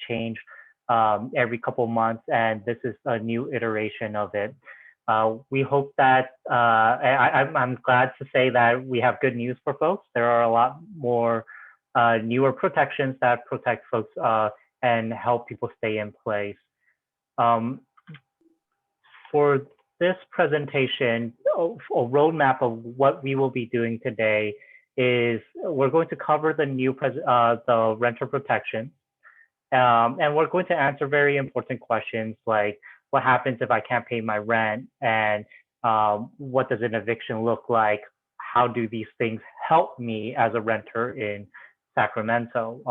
change every couple months, and this is a new iteration of it. We hope that I'm glad to say that we have good news for folks. There are a lot more newer protections that protect folks and help people stay in place. Um, for this presentation, a roadmap of what we will be doing today is we're going to cover the new the renter protection. And we're going to answer very important questions like what happens if I can't pay my rent, and what does an eviction look like? How do these things help me as a renter in Sacramento?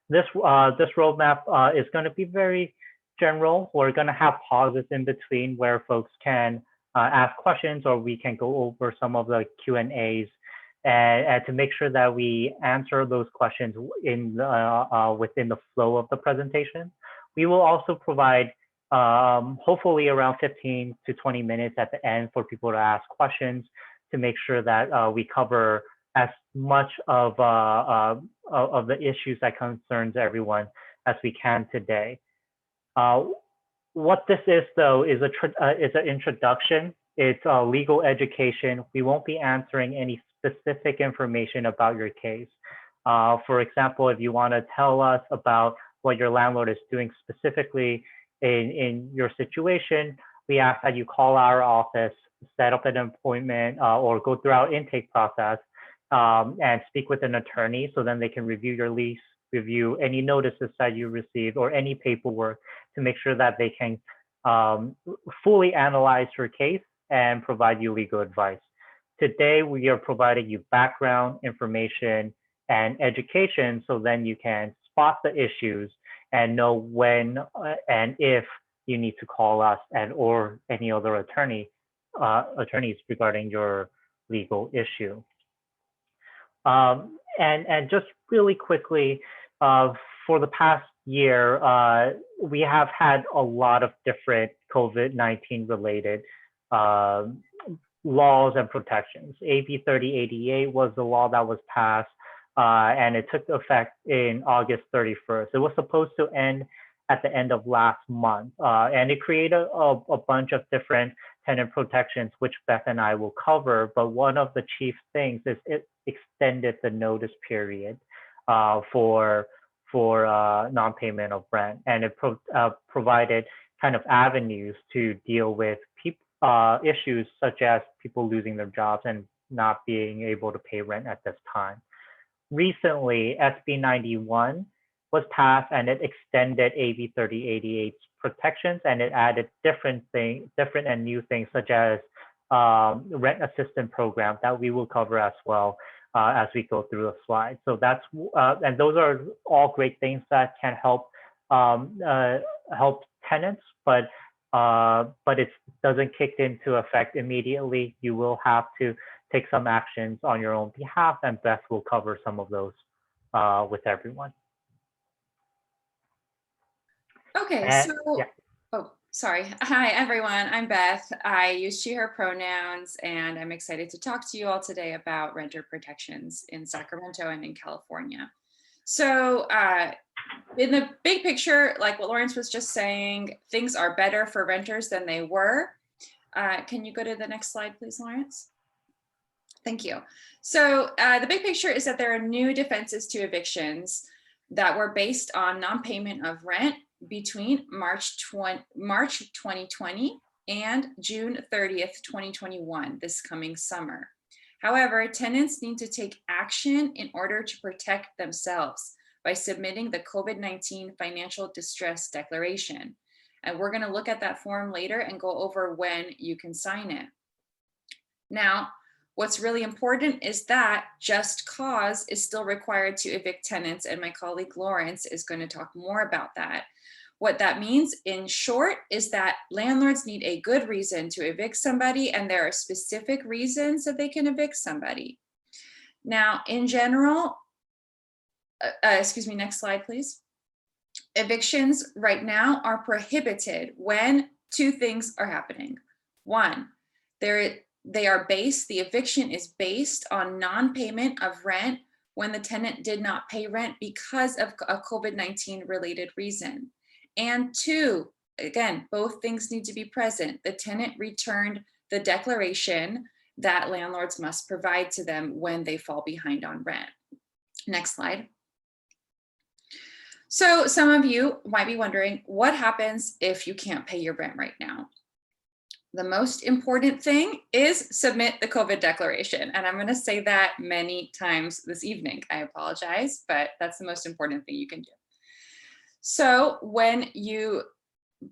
This roadmap is going to be very general. We're going to have pauses in between where folks can ask questions, or we can go over some of the Q&As, and to make sure that we answer those questions in within the flow of the presentation. We will also provide hopefully around 15 to 20 minutes at the end for people to ask questions to make sure that we cover as much of the issues that concerns everyone as we can today. What this is, though, is an introduction. It's legal education. We won't be answering any specific information about your case. For example, if you want to tell us about what your landlord is doing specifically in your situation, we ask that you call our office, set up an appointment, or go through our intake process and speak with an attorney, so then they can review your lease, review any notices that you received, or any paperwork to make sure that they can fully analyze your case and provide you legal advice. Today, we are providing you background information and education, so then you can spot the issues and know when and if you need to call us or any other attorneys regarding your legal issue. And just really quickly, for the past year, we have had a lot of different COVID-19 related laws and protections. AB 3088 was the law that was passed, and it took effect in August 31st. It was supposed to end at the end of last month, and it created a bunch of different tenant protections, which Beth and I will cover. But one of the chief things is it extended the notice period for non-payment of rent, and it provided kind of avenues to deal with issues such as people losing their jobs and not being able to pay rent at this time. Recently, SB 91 was passed, and it extended AB 3088's protections, and it added different and new things such as rent assistance program that we will cover as well as we go through the slides. So that's and those are all great things that can help help tenants, but it doesn't kick into effect immediately. You will have to take some actions on your own behalf, and Beth will cover some of those with everyone. Okay, so, yeah. Oh, sorry. Hi, everyone. I'm Beth. I use she, her pronouns, and I'm excited to talk to you all today about renter protections in Sacramento and in California. So in the big picture, like what Laurance was just saying, things are better for renters than they were. Can you go to the next slide, please, Laurance? Thank you. So the big picture is that there are new defenses to evictions that were based on non-payment of rent between March 2020 and June 30th, 2021, this coming summer. However, tenants need to take action in order to protect themselves by submitting the COVID-19 financial distress declaration. And we're going to look at that form later and go over when you can sign it. Now, what's really important is that just cause is still required to evict tenants, and my colleague Laurance is going to talk more about that. What that means, in short, is that landlords need a good reason to evict somebody, and there are specific reasons that they can evict somebody. Now, in general, excuse me, next slide, please. Evictions right now are prohibited when two things are happening. One, the eviction is based on non-payment of rent when the tenant did not pay rent because of a COVID-19 related reason. And 2, again, both things need to be present. The tenant returned the declaration that landlords must provide to them when they fall behind on rent. Next slide. So some of you might be wondering, what happens if you can't pay your rent right now? The most important thing is submit the COVID declaration. And I'm going to say that many times this evening. I apologize, but that's the most important thing you can do. So when you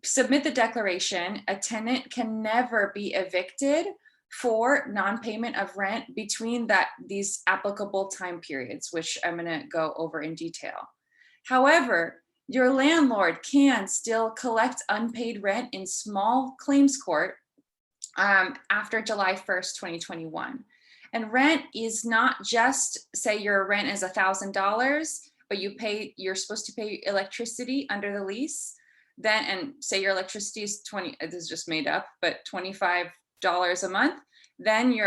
submit the declaration, a tenant can never be evicted for non-payment of rent between these applicable time periods, which I'm going to go over in detail. However, your landlord can still collect unpaid rent in small claims court after July 1st, 2021. And rent is not just, say your rent is $1,000, but you're supposed to pay electricity under the lease, then, and say your electricity is this is just made up, but $25 a month, then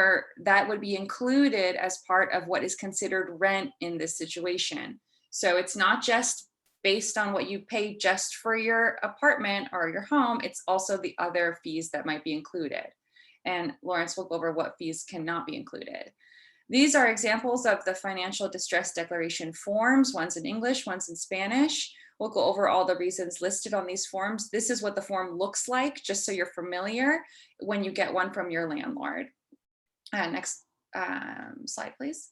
that would be included as part of what is considered rent in this situation. So it's not just based on what you pay just for your apartment or your home, it's also the other fees that might be included. And Laurance will go over what fees cannot be included. These are examples of the financial distress declaration forms. One's in English, one's in Spanish. We'll go over all the reasons listed on these forms. This is what the form looks like, just so you're familiar when you get one from your landlord. Next slide, please.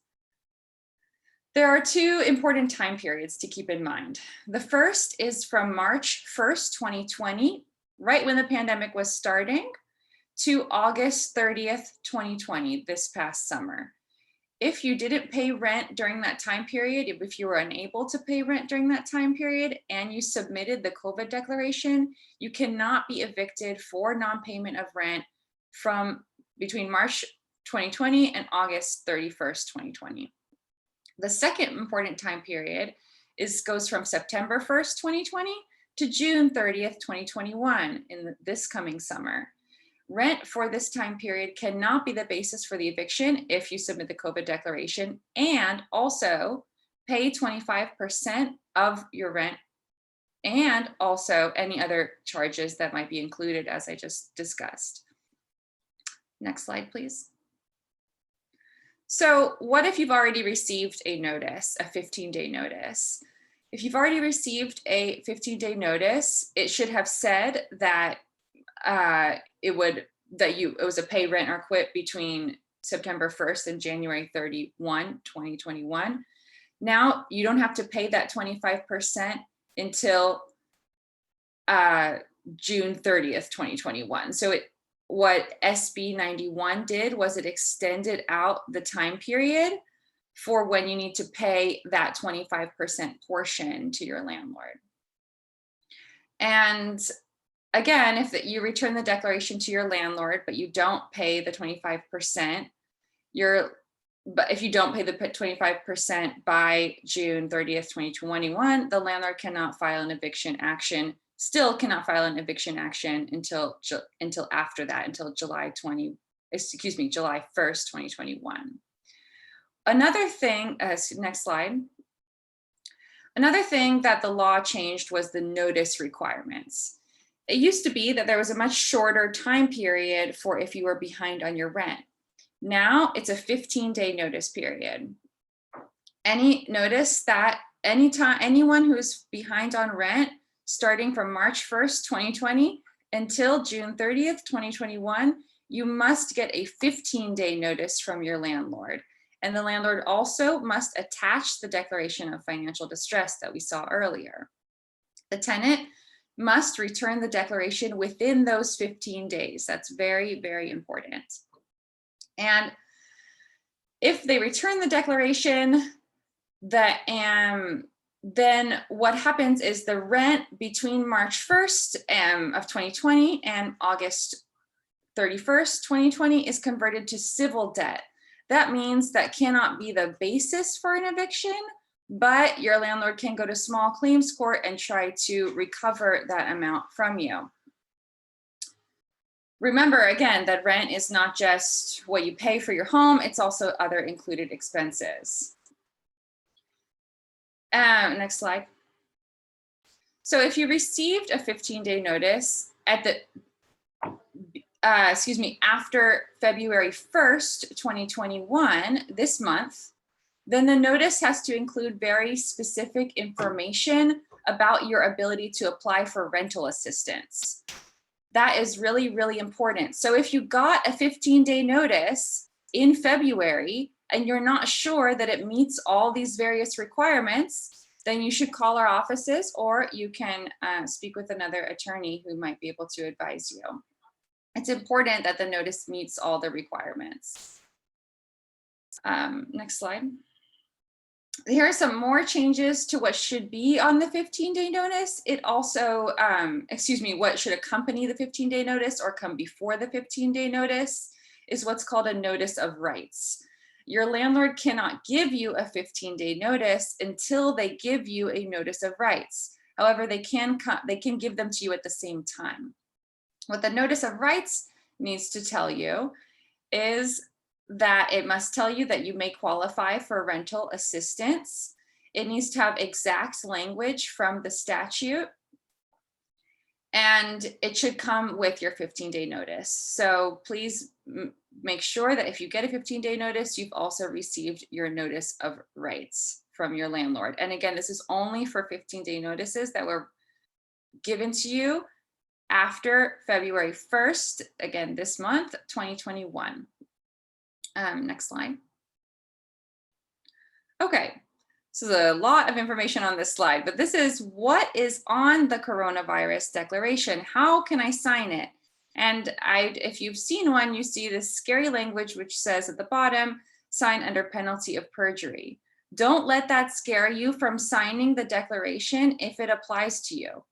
There are 2 important time periods to keep in mind. The first is from March 1st, 2020, right when the pandemic was starting, to August 30th, 2020, this past summer. If you didn't pay rent during that time period, if you were unable to pay rent during that time period and you submitted the COVID declaration, you cannot be evicted for non-payment of rent from between March 2020 and August 31st, 2020. The second important time period goes from September 1st, 2020 to June 30th, 2021 in this coming summer. Rent for this time period cannot be the basis for the eviction if you submit the COVID declaration, and also pay 25% of your rent and also any other charges that might be included, as I just discussed. Next slide, please. So what if you've already received a notice, a 15-day notice? If you've already received a 15-day notice, it should have said that it was a pay rent or quit between September 1st and January 31, 2021. Now you don't have to pay that 25% until June 30th, 2021. So what SB 91 did was it extended out the time period for when you need to pay that 25% portion to your landlord. And again, if you return the declaration to your landlord, but you don't pay the 25%, but if you don't pay the 25% by June 30th, 2021, the landlord cannot file an eviction action, still cannot file an eviction action until after that, until July 1st, 2021. Another thing, next slide. Another thing that the law changed was the notice requirements. It used to be that there was a much shorter time period for if you were behind on your rent. Now it's a 15-day notice period. Notice that anyone who's behind on rent starting from March 1st, 2020 until June 30th, 2021, you must get a 15-day notice from your landlord. And the landlord also must attach the declaration of financial distress that we saw earlier. The tenant must return the declaration within those 15 days. That's very, very important. And if they return the declaration, then what happens is the rent between March 1st of 2020 and August 31st, 2020 is converted to civil debt. That means that cannot be the basis for an eviction, but your landlord can go to small claims court and try to recover that amount from you. Remember, again, that rent is not just what you pay for your home, it's also other included expenses. Next slide. So if you received a 15-day notice at the, after February 1st, 2021, this month, then the notice has to include very specific information about your ability to apply for rental assistance. That is really, really important. So if you got a 15-day notice in February and you're not sure that it meets all these various requirements, then you should call our offices, or you can speak with another attorney who might be able to advise you. It's important that the notice meets all the requirements. Next slide. Here are some more changes to what should be on the 15-day notice. It also, what should accompany the 15-day notice or come before the 15-day notice is what's called a notice of rights. Your landlord cannot give you a 15-day notice until they give you a notice of rights. However, they can give them to you at the same time. What the notice of rights needs to tell you is that it must tell you that you may qualify for rental assistance. It needs to have exact language from the statute, and it should come with your 15-day notice. So please make sure that if you get a 15-day notice, you've also received your notice of rights from your landlord. And again, this is only for 15-day notices that were given to you after February 1st, again, this month, 2021. Next slide. Okay, so there's a lot of information on this slide, but this is what is on the coronavirus declaration. How can I sign it? And if you've seen one, you see this scary language which says at the bottom, sign under penalty of perjury. Don't let that scare you from signing the declaration if it applies to you.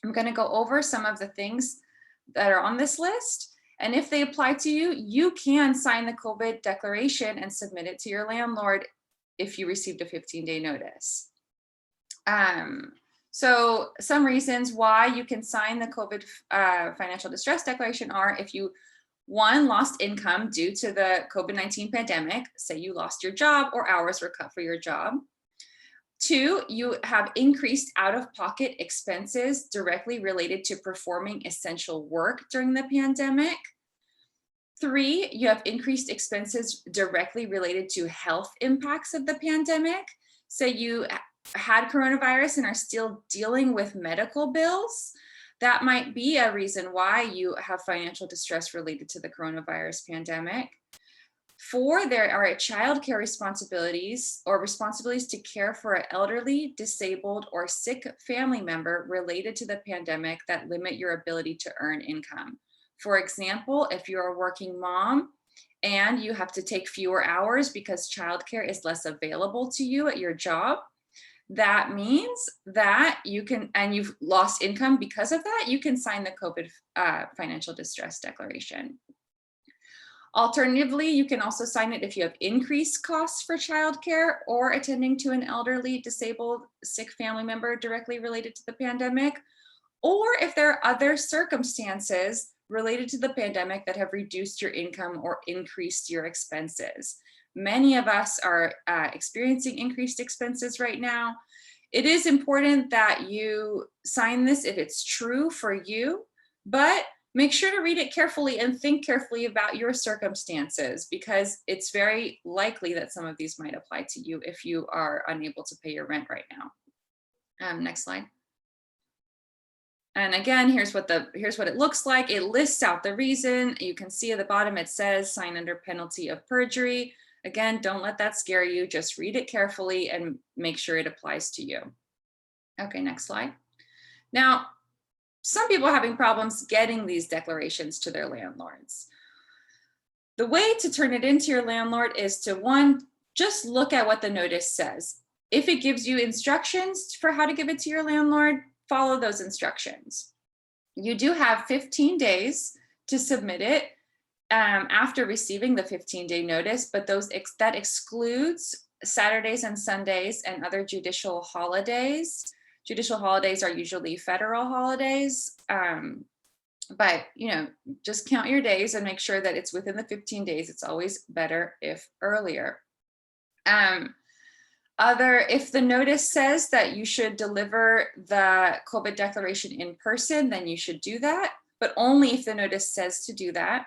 I'm going to go over some of the things that are on this list. And if they apply to you, you can sign the COVID declaration and submit it to your landlord if you received a 15-day notice. So some reasons why you can sign the COVID financial distress declaration are if you, one, lost income due to the COVID-19 pandemic, say you lost your job or hours were cut for your job. Two, you have increased out-of-pocket expenses directly related to performing essential work during the pandemic. Three, you have increased expenses directly related to health impacts of the pandemic. Say you had coronavirus and are still dealing with medical bills. That might be a reason why you have financial distress related to the coronavirus pandemic. Four, there are childcare responsibilities or responsibilities to care for an elderly, disabled, or sick family member related to the pandemic that limit your ability to earn income. For example, if you're a working mom and you have to take fewer hours because childcare is less available to you at your job, that means that you can, and you've lost income because of that, you can sign the COVID financial distress declaration. Alternatively, you can also sign it if you have increased costs for childcare or attending to an elderly, disabled, sick family member directly related to the pandemic, or if there are other circumstances related to the pandemic that have reduced your income or increased your expenses. Many of us are experiencing increased expenses right now. It is important that you sign this if it's true for you, but make sure to read it carefully and think carefully about your circumstances, because it's very likely that some of these might apply to you if you are unable to pay your rent right now. Next slide. And again, here's what it looks like. It lists out the reason. You can see at the bottom it says sign under penalty of perjury. Again, don't let that scare you. Just read it carefully and make sure it applies to you. Okay, next slide. Now, some people are having problems getting these declarations to their landlords. The way to turn it into your landlord is to, one, just look at what the notice says. If it gives you instructions for how to give it to your landlord, follow those instructions. You do have 15 days to submit it after receiving the 15-day notice, but that excludes Saturdays and Sundays and other judicial holidays. Judicial holidays are usually federal holidays, but just count your days and make sure that it's within the 15 days. It's always better if earlier. If the notice says that you should deliver the COVID declaration in person, then you should do that, but only if the notice says to do that.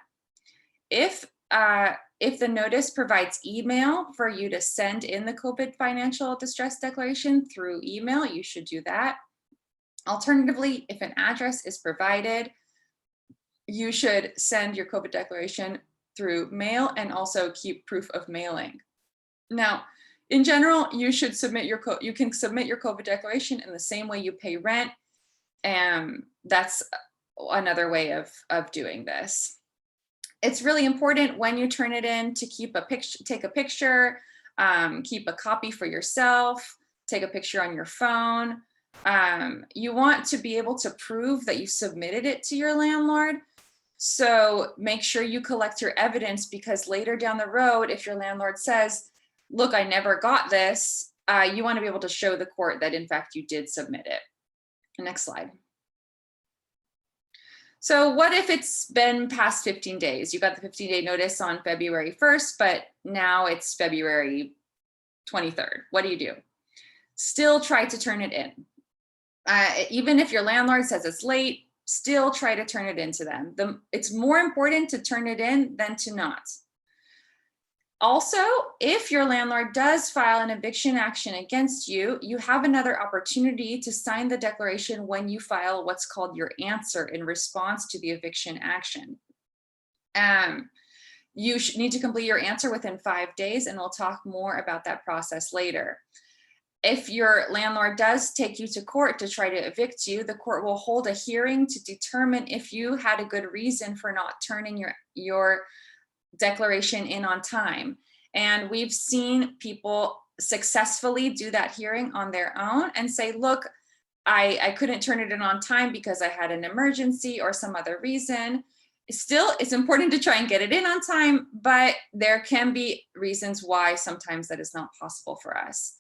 If the notice provides email for you to send in the COVID financial distress declaration through email, you should do that. Alternatively, if an address is provided, you should send your COVID declaration through mail and also keep proof of mailing. Now, in general, you should submit you can submit your COVID declaration in the same way you pay rent. And that's another way of doing this. It's really important when you turn it in to take a picture, keep a copy for yourself, take a picture on your phone. You want to be able to prove that you submitted it to your landlord. So make sure you collect your evidence, because later down the road, if your landlord says, look, I never got this, you want to be able to show the court that in fact you did submit it. Next slide. So what if it's been past 15 days? You got the 15-day notice on February 1st, but now it's February 23rd. What do? Still try to turn it in. Even if your landlord says it's late, still try to turn it into them. It's more important to turn it in than to not. Also, if your landlord does file an eviction action against you, you have another opportunity to sign the declaration when you file what's called your answer in response to the eviction action. You need to complete your answer within 5 days, and we'll talk more about that process later. If your landlord does take you to court to try to evict you, the court will hold a hearing to determine if you had a good reason for not turning your declaration in on time. And we've seen people successfully do that hearing on their own and say, look, I couldn't turn it in on time because I had an emergency or some other reason. Still, it's important to try and get it in on time, but there can be reasons why sometimes that is not possible for us.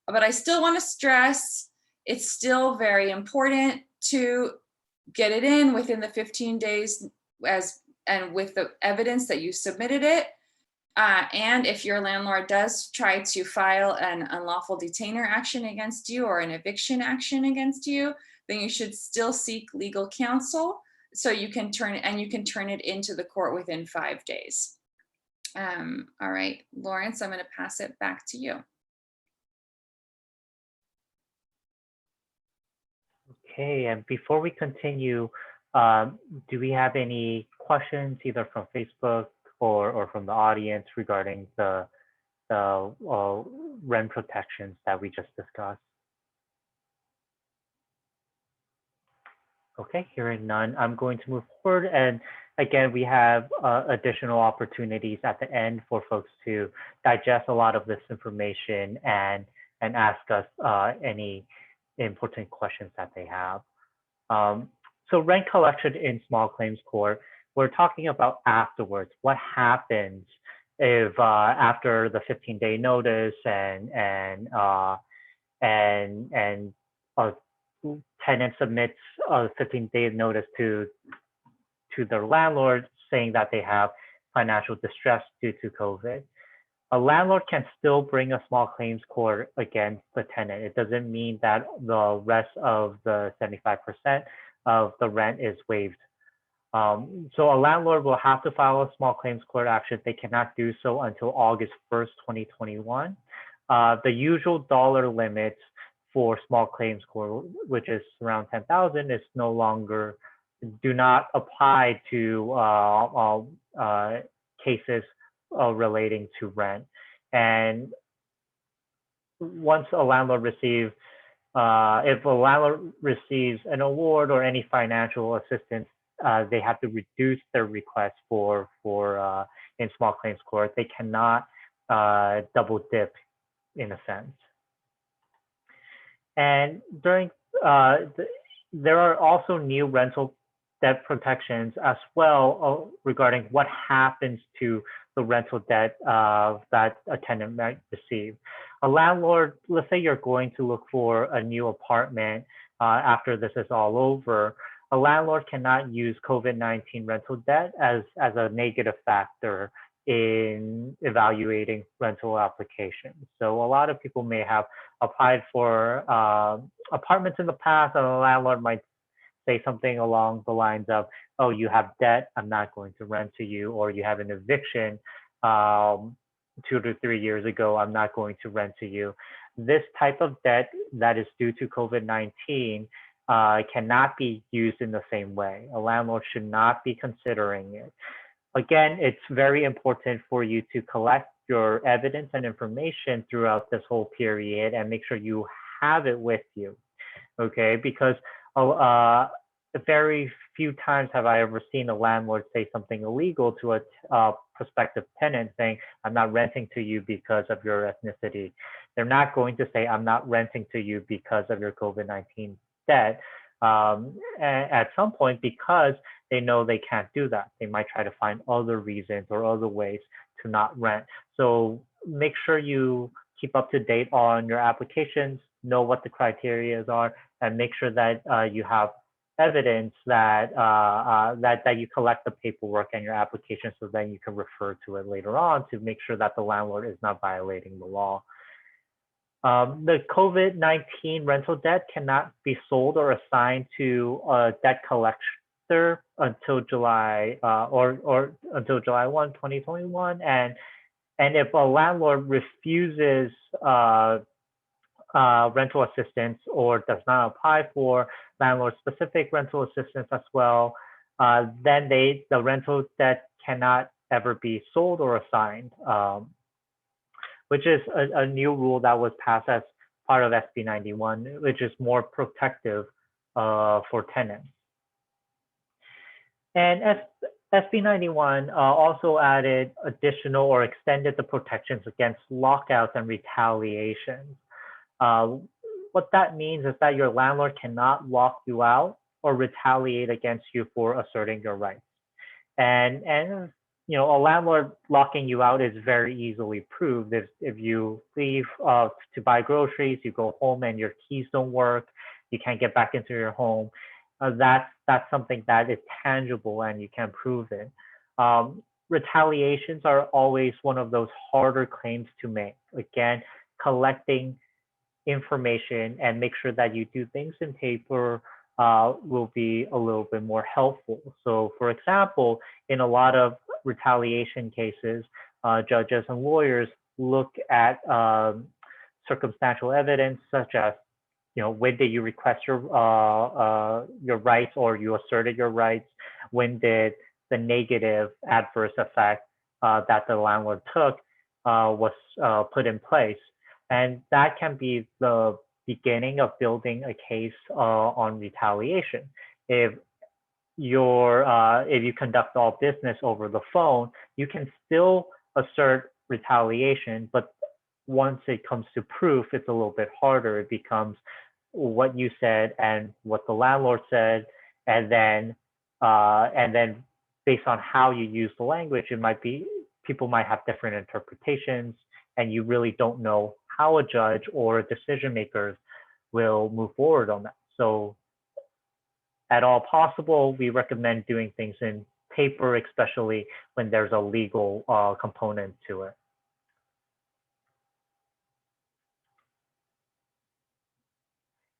But I still want to stress, it's still very important to get it in within the 15 days and with the evidence that you submitted it. And if your landlord does try to file an unlawful detainer action against you or an eviction action against you, then you should still seek legal counsel so you can turn it into the court within 5 days. All right, Laurance, I'm going to pass it back to you. Okay, and before we continue, do we have any questions either from Facebook or from the audience regarding the rent protections that we just discussed? Okay, hearing none, I'm going to move forward. And again, we have additional opportunities at the end for folks to digest a lot of this information and ask us any important questions that they have. So rent collection in small claims court, we're talking about afterwards. What happens if after the 15-day notice and a tenant submits a 15-day notice to their landlord saying that they have financial distress due to COVID? A landlord can still bring a small claims court against the tenant. It doesn't mean that the rest of the 75% of the rent is waived. So a landlord will have to file a small claims court action. They cannot do so until August 1st, 2021. The usual dollar limits for small claims court, which is around 10,000, is no longer, do not apply to cases relating to rent. And once a landlord receives, if a landlord receives an award or any financial assistance, they have to reduce their request for in small claims court. They cannot double dip in a sense. And during there are also new rental debt protections as well regarding what happens to the rental debt that a tenant might receive. A landlord, let's say you're going to look for a new apartment after this is all over, a landlord cannot use COVID-19 rental debt as a negative factor in evaluating rental applications. So a lot of people may have applied for apartments in the past, and the landlord might say something along the lines of, oh, you have debt, I'm not going to rent to you, or you have an eviction 2 to 3 years ago, I'm not going to rent to you. This type of debt that is due to COVID-19 cannot be used in the same way. A landlord should not be considering it. Again, it's very important for you to collect your evidence and information throughout this whole period and make sure you have it with you, okay? Because very few times have I ever seen a landlord say something illegal to a prospective tenant saying, I'm not renting to you because of your ethnicity. They're not going to say, I'm not renting to you because of your COVID-19 debt at some point, because they know they can't do that. They might try to find other reasons or other ways to not rent. So make sure you keep up to date on your applications, know what the criteria are, and make sure that you have evidence that that you collect the paperwork and your application, so then you can refer to it later on to make sure that the landlord is not violating the law. The COVID-19 rental debt cannot be sold or assigned to a debt collector until July or until July 1, 2021. And if a landlord refuses rental assistance or does not apply for landlord-specific rental assistance as well, then the rental debt cannot ever be sold or assigned, which is a new rule that was passed as part of SB 91, which is more protective for tenants. And SB 91 also added additional or extended the protections against lockouts and retaliations. What that means is that your landlord cannot lock you out or retaliate against you for asserting your rights. And you know, a landlord locking you out is very easily proved. If you leave to buy groceries, you go home and your keys don't work, you can't get back into your home. That's something that is tangible and you can prove it. Retaliations are always one of those harder claims to make. Again, collecting information and make sure that you do things in paper will be a little bit more helpful. So for example, in a lot of retaliation cases, judges and lawyers look at circumstantial evidence such as, you know, when did you request your rights or you asserted your rights? When did the negative adverse effect that the landlord took was put in place? And that can be the beginning of building a case on retaliation. If you conduct all business over the phone, you can still assert retaliation, but once it comes to proof, it's a little bit harder. It becomes what you said and what the landlord said, and then based on how you use the language, it might be people might have different interpretations, and you really don't know how a judge or decision makers will move forward on that. So at all possible, we recommend doing things in paper, especially when there's a legal component to it.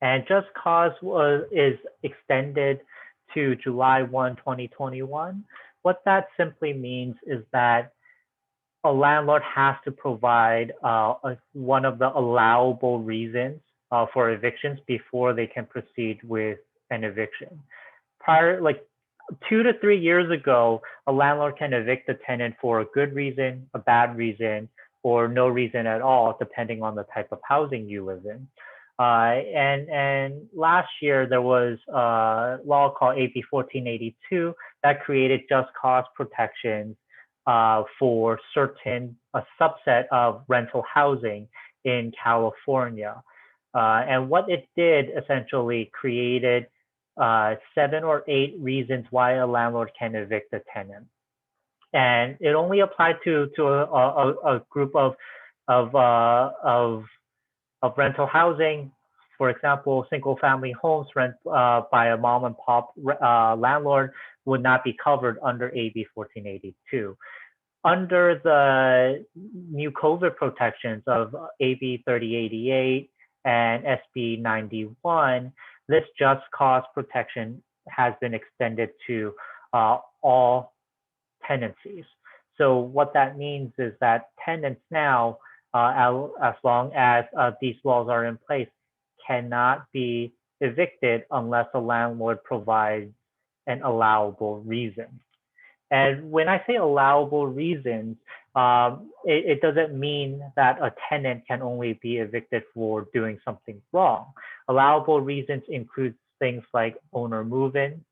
And just cause is extended to July 1, 2021. What that simply means is that a landlord has to provide one of the allowable reasons for evictions before they can proceed with an eviction. Like 2 to 3 years ago, a landlord can evict a tenant for a good reason, a bad reason, or no reason at all, depending on the type of housing you live in. And last year there was a law called AB 1482 that created just cause protections for a subset of rental housing in California. And what it did essentially created 7 or 8 reasons why a landlord can evict a tenant. And it only applied to a group of rental housing. For example, single family homes rent by a mom and pop landlord would not be covered under AB 1482. under the new COVID protections of AB 3088 and SB 91, this just cause protection has been extended to all tenancies. So what that means is that tenants now, as long as these laws are in place, cannot be evicted unless a landlord provides an allowable reason. And when I say allowable reasons, it doesn't mean that a tenant can only be evicted for doing something wrong. Allowable reasons include things like owner move-in,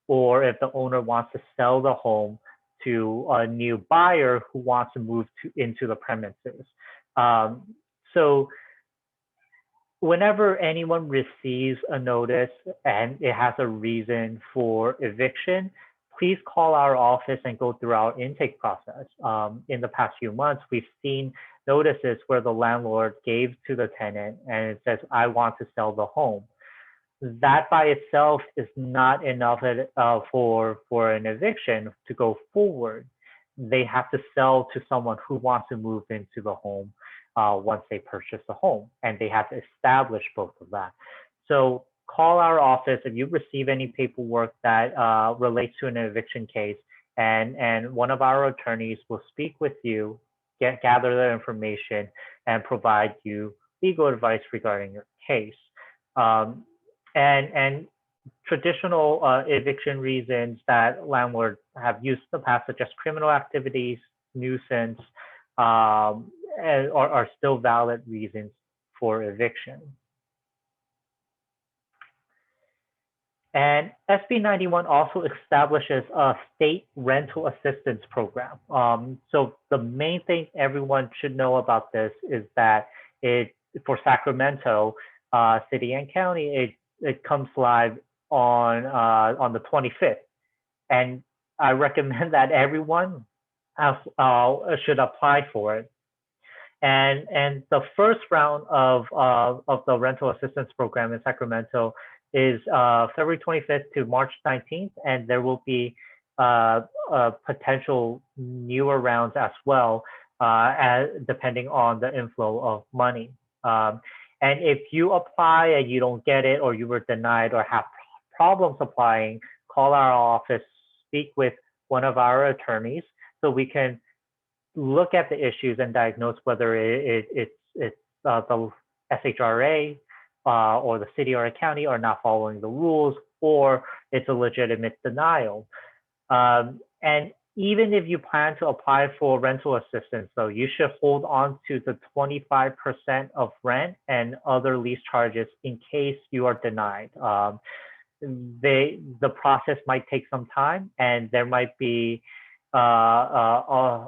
or if the owner wants to sell the home to a new buyer who wants to move into the premises. So whenever anyone receives a notice and it has a reason for eviction, please call our office and go through our intake process. In the past few months, we've seen notices where the landlord gave to the tenant and it says, I want to sell the home. That by itself is not enough for an eviction to go forward. They have to sell to someone who wants to move into the home once they purchase the home, and they have to establish both of that. So call our office if you receive any paperwork that relates to an eviction case, and one of our attorneys will speak with you, gather the information, and provide you legal advice regarding your case. And traditional eviction reasons that landlords have used in the past, such as criminal activities, nuisance, are still valid reasons for eviction. And SB 91 also establishes a state rental assistance program. So the main thing everyone should know about this is that for Sacramento City and County, it comes live on the 25th. And I recommend that everyone should apply for it. And the first round of the rental assistance program in Sacramento is February 25th to March 19th, and there will be potential newer rounds as well, depending on the inflow of money. And if you apply and you don't get it, or you were denied, or have problems applying, call our office, speak with one of our attorneys, so we can look at the issues and diagnose whether it's the SHRA or the city or a county are not following the rules, or it's a legitimate denial. And even if you plan to apply for rental assistance, though, you should hold on to the 25% of rent and other lease charges in case you are denied. The process might take some time, and there might be a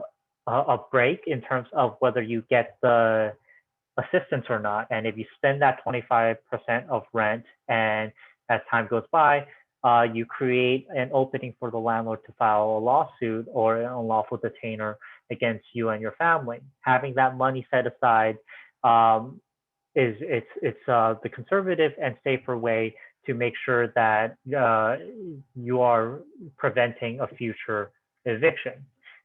break in terms of whether you get the assistance or not. And if you spend that 25% of rent, and as time goes by, you create an opening for the landlord to file a lawsuit or an unlawful detainer against you and your family. Having that money set aside is the conservative and safer way to make sure that you are preventing a future eviction.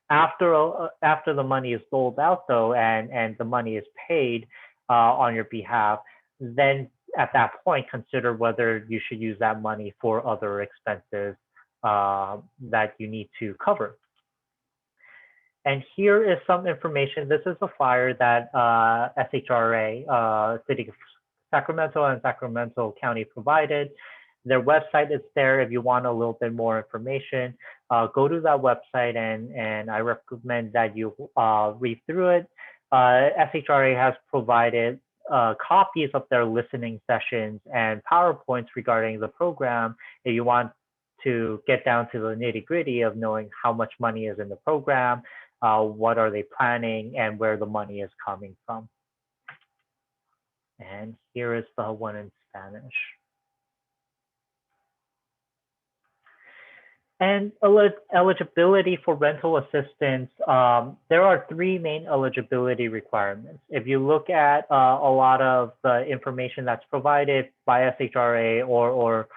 After the money is doled out, though, and the money is paid on your behalf, then at that point, consider whether you should use that money for other expenses that you need to cover. And here is some information. This is a flyer that SHRA, City of Sacramento and Sacramento County provided. Their website is there if you want a little bit more information. Go to that website, and I recommend that you read through it. SHRA has provided copies of their listening sessions and PowerPoints regarding the program if you want to get down to the nitty-gritty of knowing how much money is in the program, what are they planning, and where the money is coming from. And here is the one in Spanish. And eligibility for rental assistance, there are three main eligibility requirements. If you look at a lot of the information that's provided by SHRA or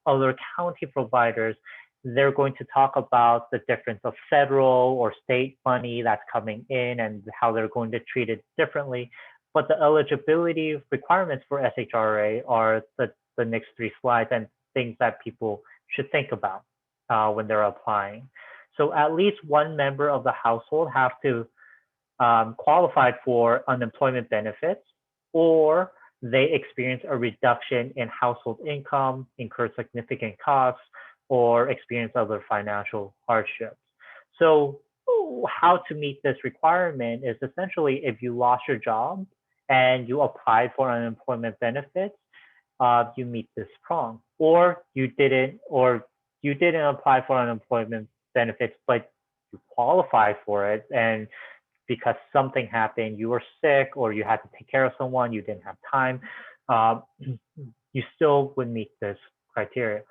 other county providers, they're going to talk about the difference of federal or state money that's coming in and how they're going to treat it differently. But the eligibility requirements for SHRA are the next three slides and things that people should think about when they're applying. So at least one member of the household have to qualify for unemployment benefits, or they experience a reduction in household income, incur significant costs, or experience other financial hardships. So how to meet this requirement is essentially if you lost your job and you applied for unemployment benefits, you meet this prong, or you didn't apply for unemployment benefits, but you qualify for it, and because something happened, you were sick or you had to take care of someone, you didn't have time, you still would meet this criteria.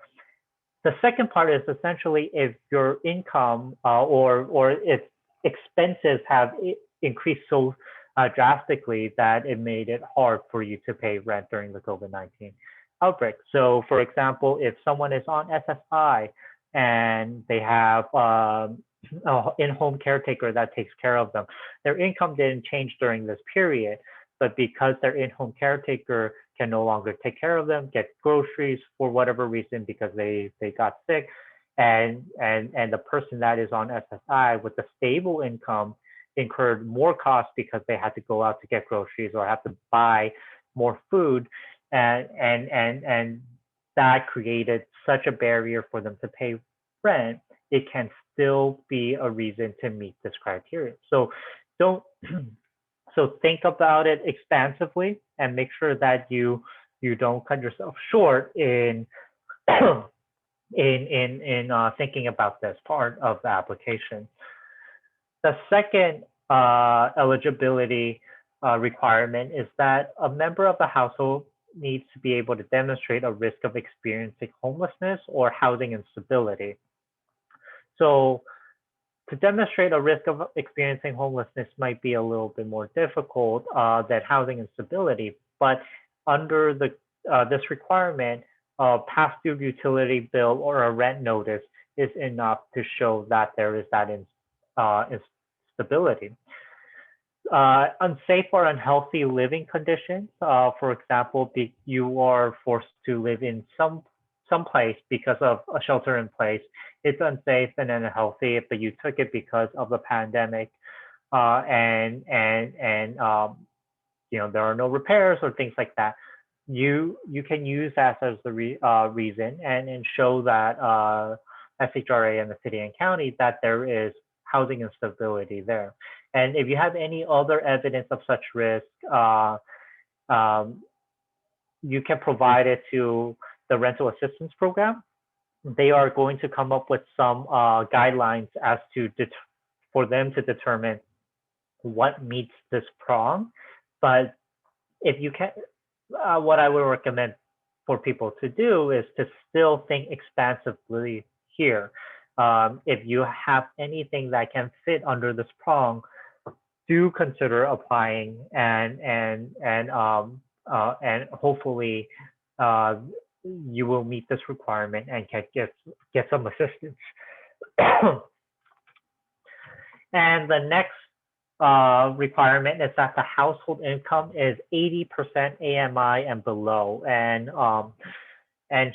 The second part is essentially if your income or if expenses have increased so drastically that it made it hard for you to pay rent during the COVID-19 outbreak. So for example, if someone is on SSI and they have in-home caretaker that takes care of them, their income didn't change during this period, but because their in-home caretaker can no longer take care of them, get groceries for whatever reason because they got sick, and the person that is on SSI with a stable income incurred more costs because they had to go out to get groceries or have to buy more food, and that created such a barrier for them to pay rent, it can still be a reason to meet this criteria. So think about it expansively and make sure that you don't cut yourself short in thinking about this part of the application. The second eligibility requirement is that a member of the household needs to be able to demonstrate a risk of experiencing homelessness or housing instability. So to demonstrate a risk of experiencing homelessness might be a little bit more difficult than housing instability, but under this requirement, a past due utility bill or a rent notice is enough to show that there is that instability. Unsafe or unhealthy living conditions, for example, you are forced to live in some place because of a shelter in place. It's unsafe and unhealthy, but you took it because of the pandemic, and there are no repairs or things like that. You can use that as the reason and show that SHRA and the city and county that there is housing instability there. And if you have any other evidence of such risk, you can provide it to the rental assistance program. They are going to come up with some guidelines as to for them to determine what meets this prong. But if you can, what I would recommend for people to do is to still think expansively here. If you have anything that can fit under this prong, do consider applying and hopefully you will meet this requirement and can get some assistance. And the next requirement is that the household income is 80% AMI and below. And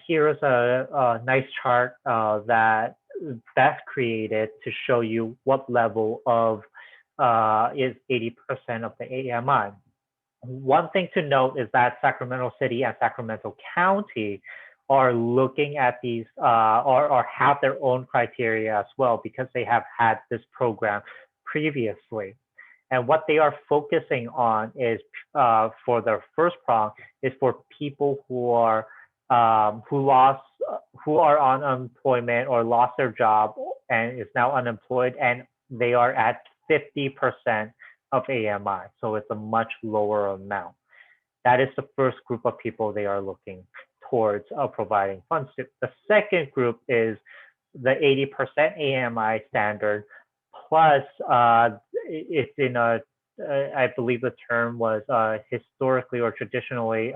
here is a nice chart that Beth created to show you what level of is 80% of the AMI. One thing to note is that Sacramento City and Sacramento County are looking at these or have their own criteria as well because they have had this program previously. And what they are focusing on is for their first prong is for people who are on unemployment or lost their job and is now unemployed, and they are at 50% of AMI. So it's a much lower amount. That is the first group of people they are looking towards providing funds to. The second group is the 80% AMI standard, plus it's in I believe the term was historically or traditionally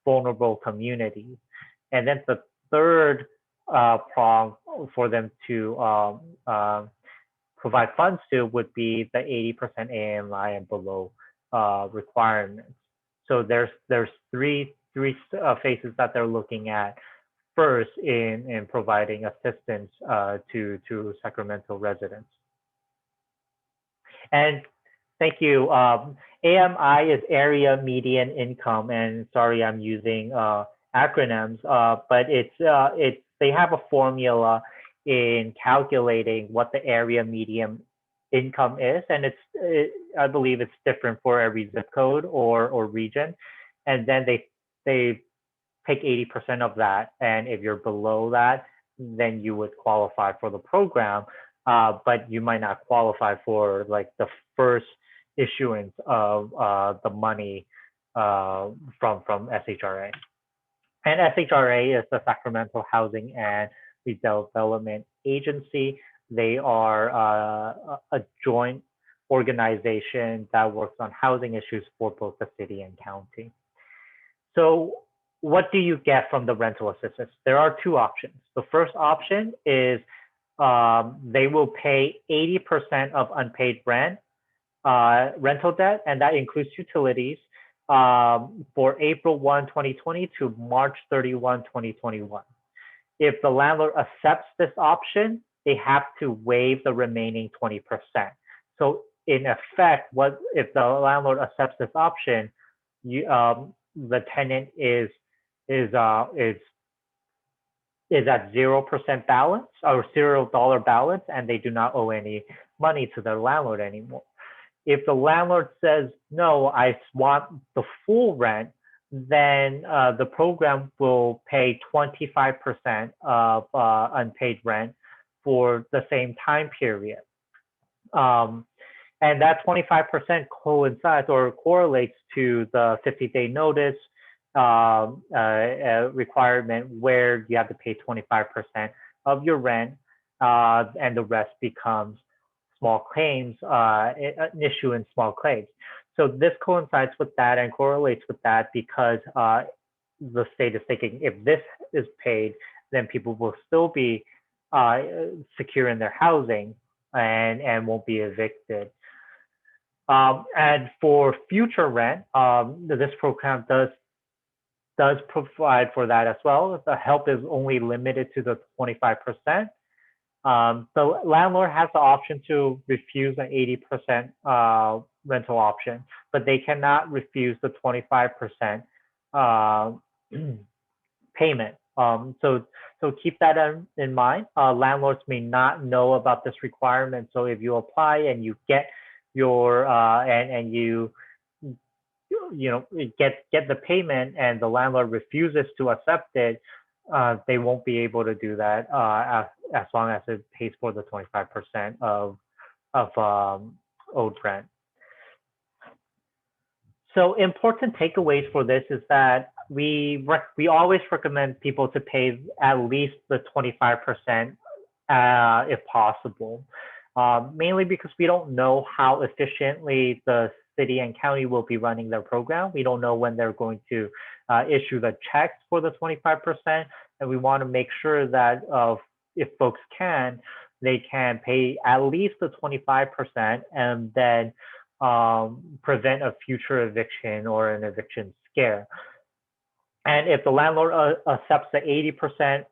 vulnerable communities. And then the third prong for them to provide funds to would be the 80% AMI and below requirements. So there's three phases that they're looking at first in providing assistance to Sacramento residents. And thank you. AMI is area median income, and sorry, I'm using acronyms, but they have a formula in calculating what the area median income is, and I believe it's different for every zip code or region, and then they take 80% of that, and if you're below that, then you would qualify for the program. But you might not qualify for like the first issuance of the money from SHRA. And SHRA is the Sacramento Housing and Redevelopment Agency. They are a joint organization that works on housing issues for both the city and county. So what do you get from the rental assistance? There are two options. The first option is they will pay 80% of unpaid rent, rental debt, and that includes utilities for April 1, 2020 to March 31, 2021. If the landlord accepts this option, they have to waive the remaining 20%. So in effect, if the landlord accepts this option, the tenant is at 0% balance or $0 balance, and they do not owe any money to the landlord anymore. If the landlord says, no, I want the full rent, then the program will pay 25% of unpaid rent for the same time period. And that 25% coincides or correlates to the 50-day notice requirement where you have to pay 25% of your rent, and the rest becomes small claims, an issue in small claims. So this coincides with that and correlates with that because the state is thinking if this is paid, then people will still be secure in their housing and won't be evicted. And for future rent, this program does provide for that as well. The help is only limited to the 25%. The landlord has the option to refuse an 80% rental option, but they cannot refuse the 25% payment. So keep that in mind. Landlords may not know about this requirement. So if you apply and you get your and you get the payment and the landlord refuses to accept it, they won't be able to do that as long as it pays for the 25% of owed rent. So important takeaways for this is that we always recommend people to pay at least the 25% if possible, mainly because we don't know how efficiently the city and county will be running their program. We don't know when they're going to issue the checks for the 25%, and we want to make sure that if folks can, they can pay at least the 25% and then prevent a future eviction or an eviction scare. And if the landlord accepts the 80%,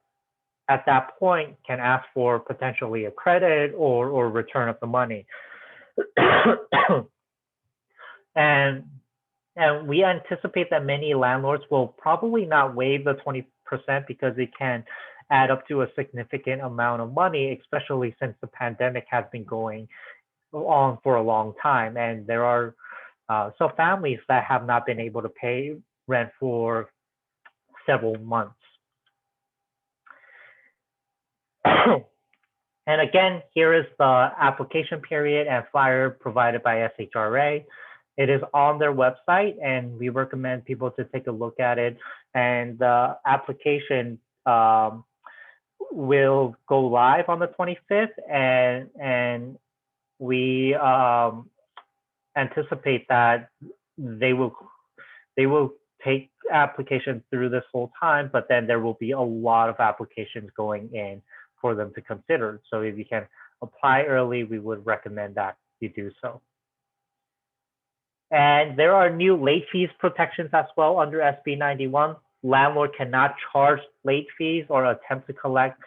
at that point can ask for potentially a credit or return of the money. And we anticipate that many landlords will probably not waive the 20% because it can add up to a significant amount of money, especially since the pandemic has been going on for a long time. And there are some families that have not been able to pay rent for several months. And again, here is the application period and flyer provided by SHRA. It is on their website, and we recommend people to take a look at it. And the application will go live on the 25th, and we anticipate that they will take applications through this whole time, but then there will be a lot of applications going in for them to consider. So if you can apply early, we would recommend that you do so. And there are new late fees protections as well under SB 91. Landlord cannot charge late fees or attempt to collect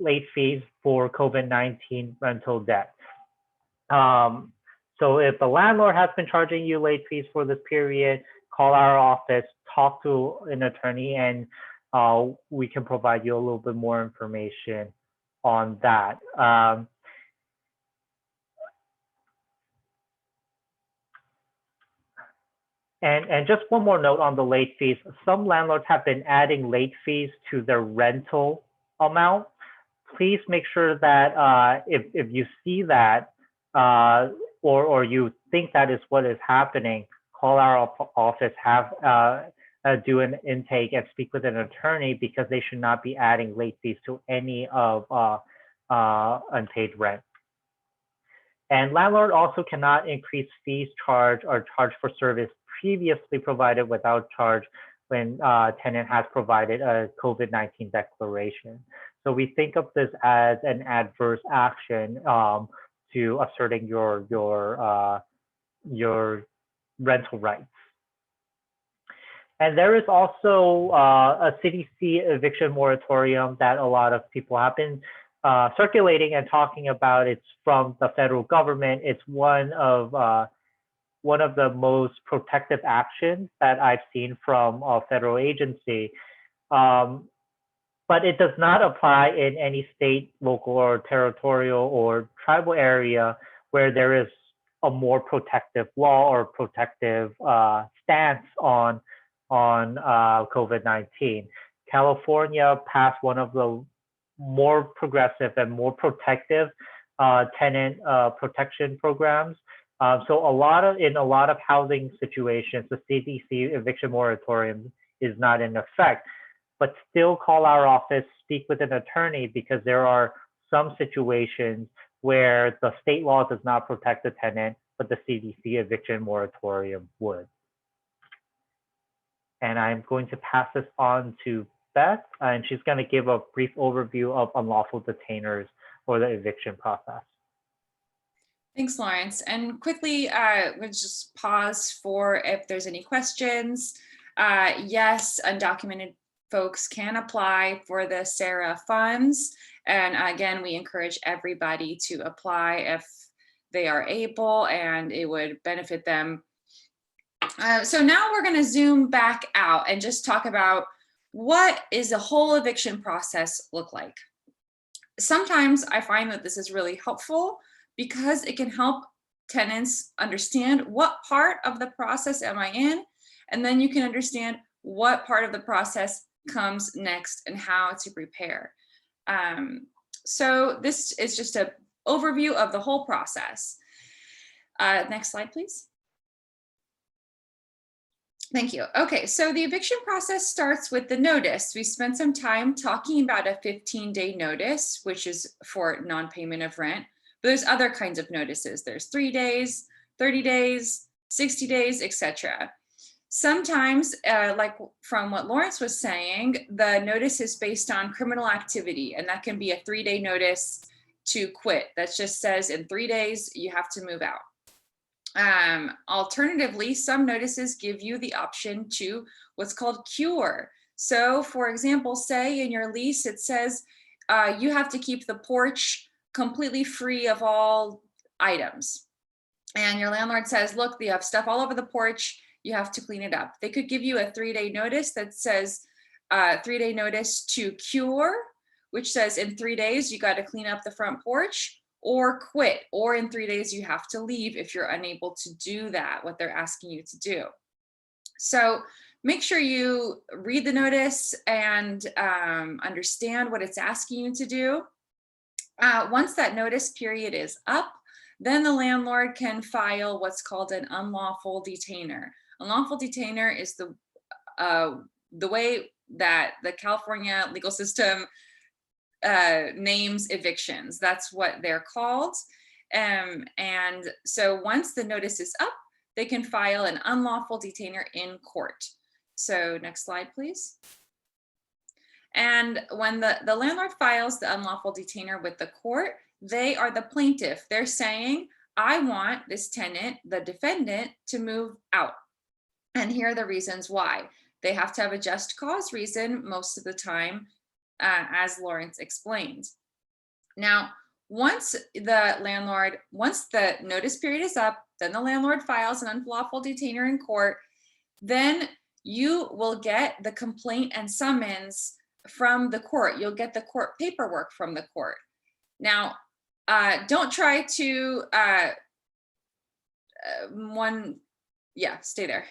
late fees for COVID-19 rental debt. So if the landlord has been charging you late fees for this period, call our office, talk to an attorney, and we can provide you a little bit more information on that. And just one more note on the late fees. Some landlords have been adding late fees to their rental amount. Please make sure that if you see that or you think that is what is happening, call our office, do an intake and speak with an attorney, because they should not be adding late fees to any of unpaid rent. And landlord also cannot increase fees charged or charge for service previously provided without charge when tenant has provided a COVID-19 declaration. So we think of this as an adverse action to asserting your rental rights. And there is also a CDC eviction moratorium that a lot of people have been circulating and talking about. It's from the federal government. It's one of the most protective actions that I've seen from a federal agency. But it does not apply in any state, local, or territorial or tribal area where there is a more protective law or protective stance on COVID-19. California passed one of the more progressive and more protective tenant protection programs. So in a lot of housing situations, the CDC eviction moratorium is not in effect, but still call our office, speak with an attorney, because there are some situations where the state law does not protect the tenant, but the CDC eviction moratorium would. And I'm going to pass this on to Beth, and she's going to give a brief overview of unlawful detainers or the eviction process. Thanks, Laurance. And quickly, we'll just pause for if there's any questions. Yes, undocumented folks can apply for the SARA funds. And again, we encourage everybody to apply if they are able, and it would benefit them. So now we're going to zoom back out and just talk about what is the whole eviction process look like. Sometimes I find that this is really helpful because it can help tenants understand what part of the process am I in, and then you can understand what part of the process comes next and how to prepare. So this is just an overview of the whole process. Next slide, please. Thank you. Okay, so the eviction process starts with the notice. We spent some time talking about a 15-day notice, which is for non-payment of rent. But there's other kinds of notices. There's 3 days, 30 days, 60 days, etc. Sometimes, like from what Laurance was saying, the notice is based on criminal activity, and that can be a 3-day notice to quit. That just says in 3 days, you have to move out. Alternatively, some notices give you the option to what's called cure. So for example, say in your lease, it says you have to keep the porch completely free of all items. And your landlord says, look, you have stuff all over the porch, you have to clean it up. They could give you a 3-day notice that says 3-day notice to cure, which says in 3 days, you got to clean up the front porch, or quit, or in 3 days, you have to leave if you're unable to do that, what they're asking you to do. So make sure you read the notice and understand what it's asking you to do. Once that notice period is up, then the landlord can file what's called an unlawful detainer. Unlawful detainer is the way that the California legal system names evictions. That's what they're called. And so once the notice is up, they can file an unlawful detainer in court. So next slide, please. And when the landlord files the unlawful detainer with the court, they are the plaintiff. They're saying, I want this tenant, the defendant, to move out. And here are the reasons why. They have to have a just cause reason most of the time, as Laurance explained. Now, once the notice period is up, then the landlord files an unlawful detainer in court, then you will get the complaint and summons from the court. You'll get the court paperwork from the court. Now, don't try to, stay there.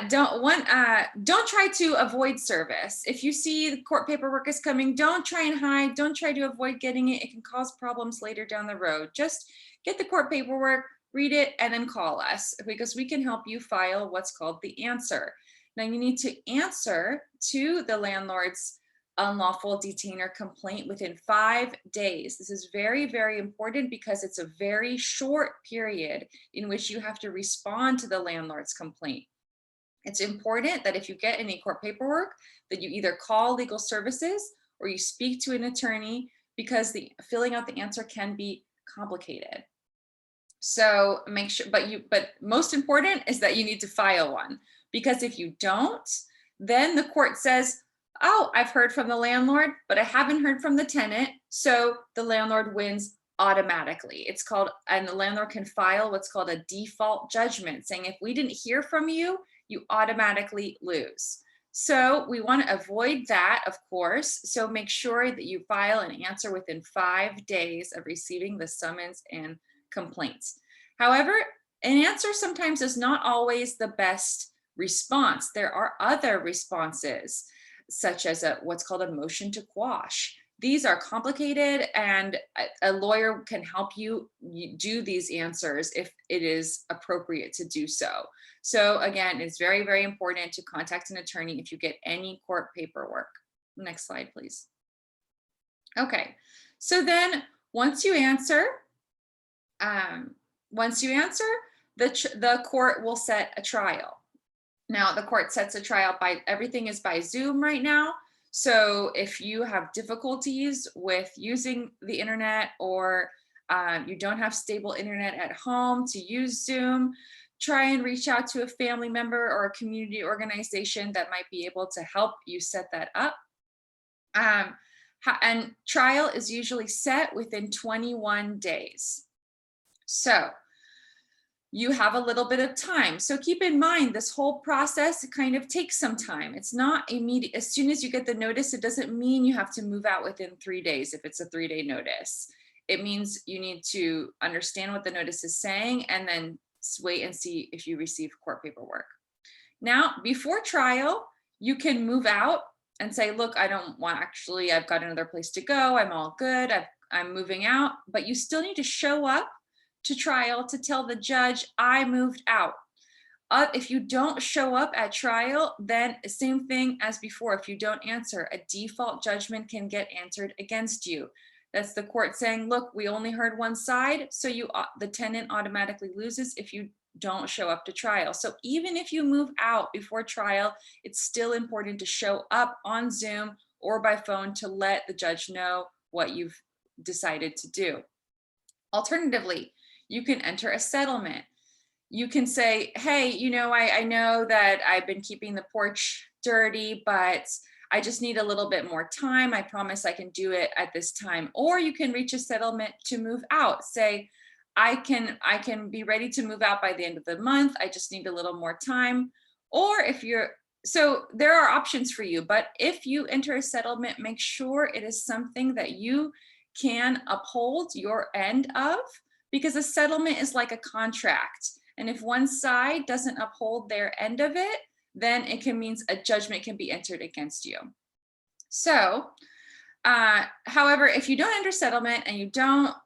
Don't try to avoid service. If you see the court paperwork is coming, don't try and hide. Don't try to avoid getting it. It can cause problems later down the road. Just get the court paperwork, read it, and then call us, because we can help you file what's called the answer. Now you need to answer to the landlord's unlawful detainer complaint within 5 days. This is very, very important because it's a very short period in which you have to respond to the landlord's complaint. It's important that if you get any court paperwork, that you either call legal services or you speak to an attorney, because the filling out the answer can be complicated. So make sure, but most important is that you need to file one, because if you don't, then the court says, oh, I've heard from the landlord, but I haven't heard from the tenant. So the landlord wins automatically. It's called, and the landlord can file what's called a default judgment, saying if we didn't hear from you, you automatically lose. So we want to avoid that, of course. So make sure that you file an answer within 5 days of receiving the summons and complaints. However, an answer sometimes is not always the best response. There are other responses, such as what's called a motion to quash. These are complicated, and a lawyer can help you do these answers if it is appropriate to do so. So again, it's very, very important to contact an attorney if you get any court paperwork. Next slide, please. Okay, so then once you answer, the court will set a trial. Now the court sets a trial everything is by Zoom right now. So if you have difficulties with using the internet, or you don't have stable internet at home to use Zoom, try and reach out to a family member or a community organization that might be able to help you set that up. And trial is usually set within 21 days. So you have a little bit of time. So keep in mind, this whole process kind of takes some time. It's not immediate. As soon as you get the notice, it doesn't mean you have to move out within 3 days if it's a 3-day notice. It means you need to understand what the notice is saying and then wait and see if you receive court paperwork. Now, before trial, you can move out and say, look, I don't want, actually, I've got another place to go. I'm all good. I'm moving out, but you still need to show up to trial to tell the judge, I moved out. If you don't show up at trial, then same thing as before. If you don't answer, a default judgment can get entered against you. That's the court saying, look, we only heard one side, so the tenant automatically loses if you don't show up to trial. So even if you move out before trial, it's still important to show up on Zoom or by phone to let the judge know what you've decided to do. Alternatively, you can enter a settlement. You can say, hey, I know that I've been keeping the porch dirty, but I just need a little bit more time. I promise I can do it at this time. Or you can reach a settlement to move out. Say, I can be ready to move out by the end of the month. I just need a little more time. Or so there are options for you, but if you enter a settlement, make sure it is something that you can uphold your end of, because a settlement is like a contract. And if one side doesn't uphold their end of it, then it can mean a judgment can be entered against you. So, however, if you don't enter settlement and you don't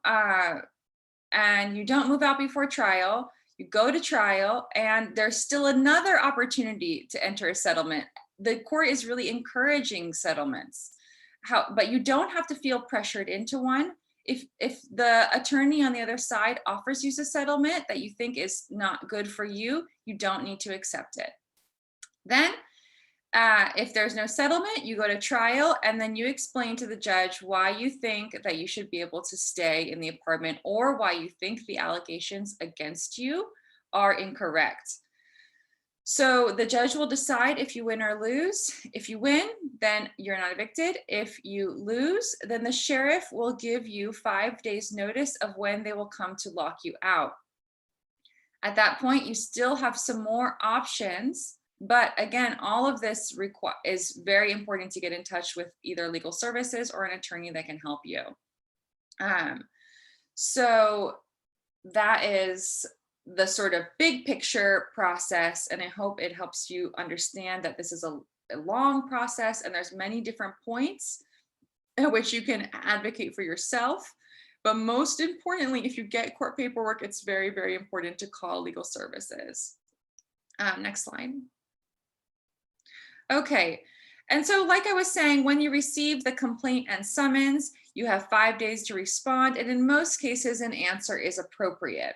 move out before trial, you go to trial, and there's still another opportunity to enter a settlement. The court is really encouraging settlements. But you don't have to feel pressured into one. if the attorney on the other side offers you a settlement that you think is not good for you, you don't need to accept it. Then if there's no settlement, you go to trial, and then you explain to the judge why you think that you should be able to stay in the apartment, or why you think the allegations against you are incorrect. So the judge will decide if you win or lose. If you win, then you're not evicted. If you lose, then the sheriff will give you 5 days notice of when they will come to lock you out. At that point, you still have some more options. But again, all of this is very important to get in touch with either legal services or an attorney that can help you. So that is the sort of big picture process. And I hope it helps you understand that this is a long process, and there's many different points at which you can advocate for yourself. But most importantly, if you get court paperwork, it's very, very important to call legal services. Next slide. Okay, and so like I was saying, when you receive the complaint and summons, you have 5 days to respond, and in most cases, an answer is appropriate.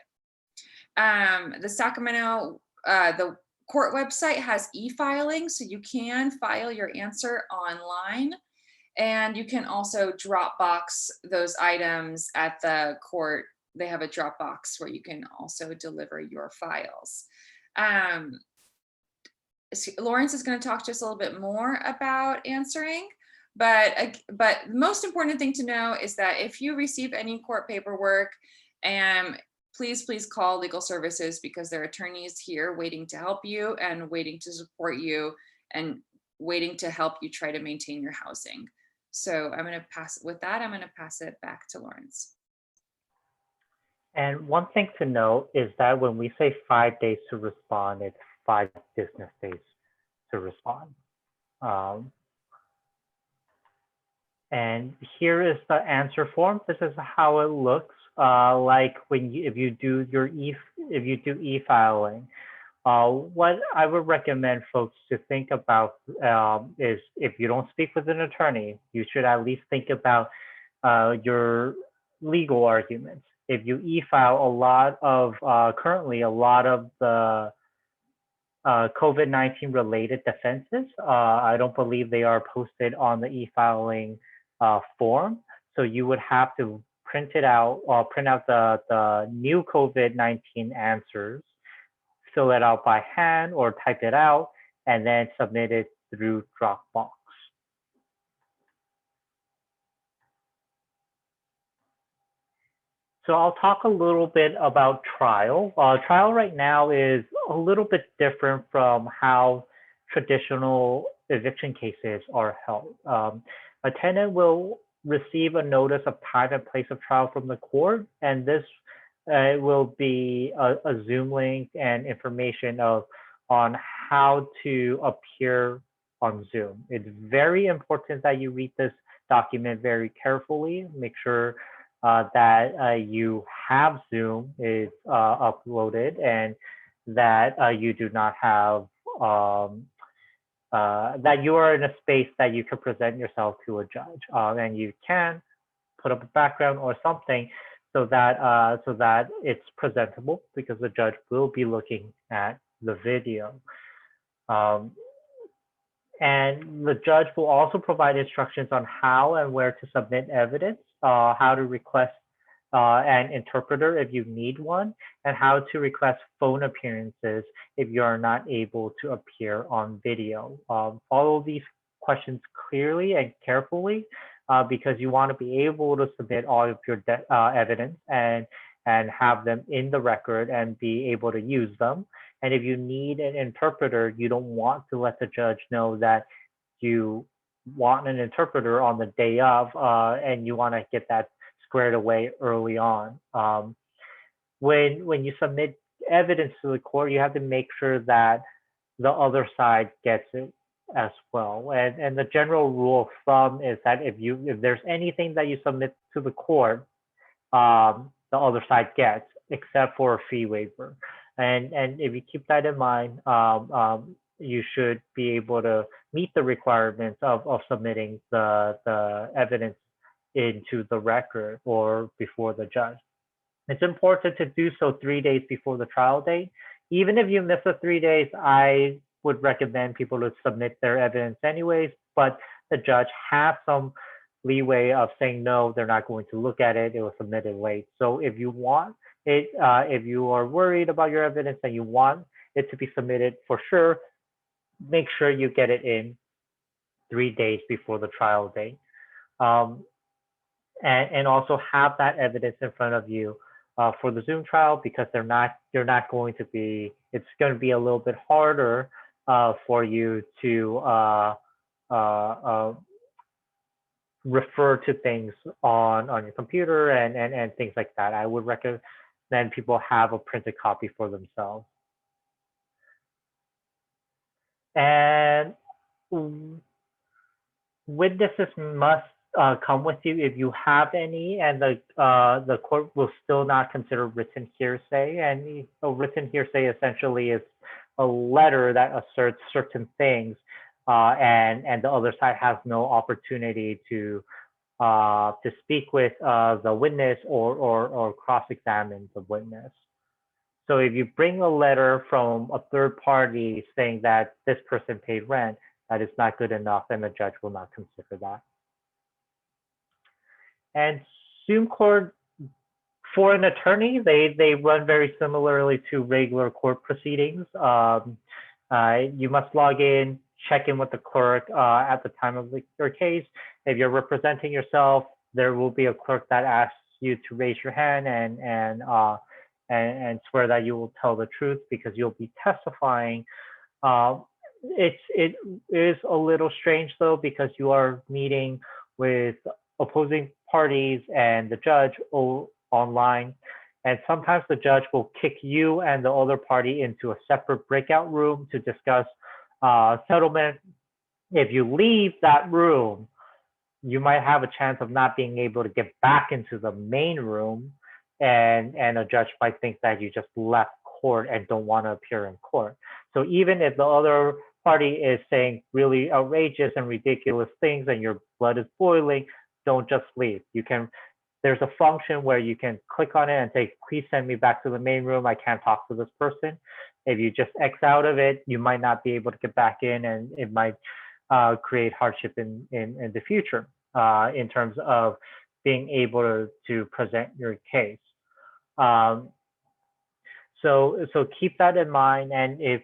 The Sacramento, the court website has e-filing, so you can file your answer online, and you can also Dropbox those items at the court. They have a Dropbox where you can also deliver your files. Laurance is going to talk to us a little bit more about answering, but the most important thing to know is that if you receive any court paperwork, please call legal services, because there are attorneys here waiting to help you and waiting to support you and waiting to help you try to maintain your housing. So I'm going to pass it back to Laurance. And one thing to note is that when we say 5 days to respond, it's 5 business days to respond. And here is the answer form. This is how it looks like if you do e-filing. What I would recommend folks to think about is, if you don't speak with an attorney, you should at least think about your legal arguments. If you e-file, currently a lot of the COVID-19 related defenses, I don't believe they are posted on the e-filing form. So you would have to print out the new COVID-19 answers, fill it out by hand or type it out, and then submit it through Dropbox. So I'll talk a little bit about trial. Trial right now is a little bit different from how traditional eviction cases are held. A tenant will receive a notice of time and place of trial from the court, and this will be a Zoom link and information on how to appear on Zoom. It's very important that you read this document very carefully. Make sure that you have Zoom is uploaded, and that you do not have that you are in a space that you can present yourself to a judge, and you can put up a background or something so that it's presentable, because the judge will be looking at the video. And the judge will also provide instructions on how and where to submit evidence, how to request an interpreter if you need one, and how to request phone appearances if you are not able to appear on video. Follow these questions clearly and carefully, because you want to be able to submit all of your evidence and have them in the record and be able to use them. And if you need an interpreter, you don't want to let the judge know that you want an interpreter on the day of, and you want to get that squared away early on. When you submit evidence to the court, you have to make sure that the other side gets it as well. And the general rule of thumb is that if there's anything that you submit to the court, the other side gets, except for a fee waiver. And if you keep that in mind, you should be able to meet the requirements of submitting the evidence into the record or before the judge. It's important to do so 3 days before the trial date. Even if you miss the 3 days, I would recommend people to submit their evidence anyways, but the judge has some leeway of saying no, they're not going to look at it, it was submitted late. So if you want it, if you are worried about your evidence and you want it to be submitted for sure, make sure you get it in 3 days before the trial date. And also have that evidence in front of you for the Zoom trial, because you're not going to be, it's going to be a little bit harder for you to refer to things on your computer and things like that. I would recommend people have a printed copy for themselves. And witnesses must come with you if you have any, and the court will still not consider written hearsay. And written hearsay essentially is a letter that asserts certain things, and the other side has no opportunity to speak with the witness or cross-examine the witness. So if you bring a letter from a third party saying that this person paid rent, that is not good enough, and the judge will not consider that. And Zoom court, for an attorney, they run very similarly to regular court proceedings. You must log in, check in with the clerk at the time of your case. If you're representing yourself, there will be a clerk that asks you to raise your hand and swear that you will tell the truth, because you'll be testifying. It is a little strange though, because you are meeting with opposing parties and the judge online, and sometimes the judge will kick you and the other party into a separate breakout room to discuss settlement. If you leave that room, you might have a chance of not being able to get back into the main room, and a judge might think that you just left court and don't want to appear in court. So even if the other party is saying really outrageous and ridiculous things and your blood is boiling, don't just leave. There's a function where you can click on it and say, please send me back to the main room, I can't talk to this person. If you just X out of it, you might not be able to get back in, and it might create hardship in the future in terms of being able to present your case. So keep that in mind. And if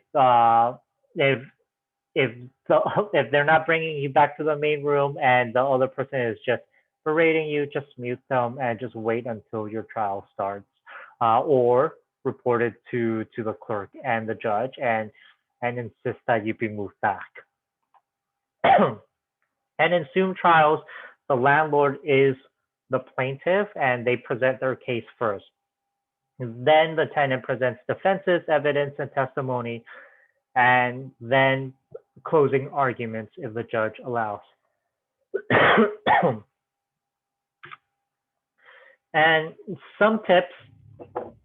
they're not bringing you back to the main room and the other person is just berating you, just mute them and just wait until your trial starts, or report it to the clerk and the judge and insist that you be moved back. And in Zoom trials, the landlord is the plaintiff and they present their case first. Then the tenant presents defenses, evidence, and testimony, and then closing arguments if the judge allows. And some tips: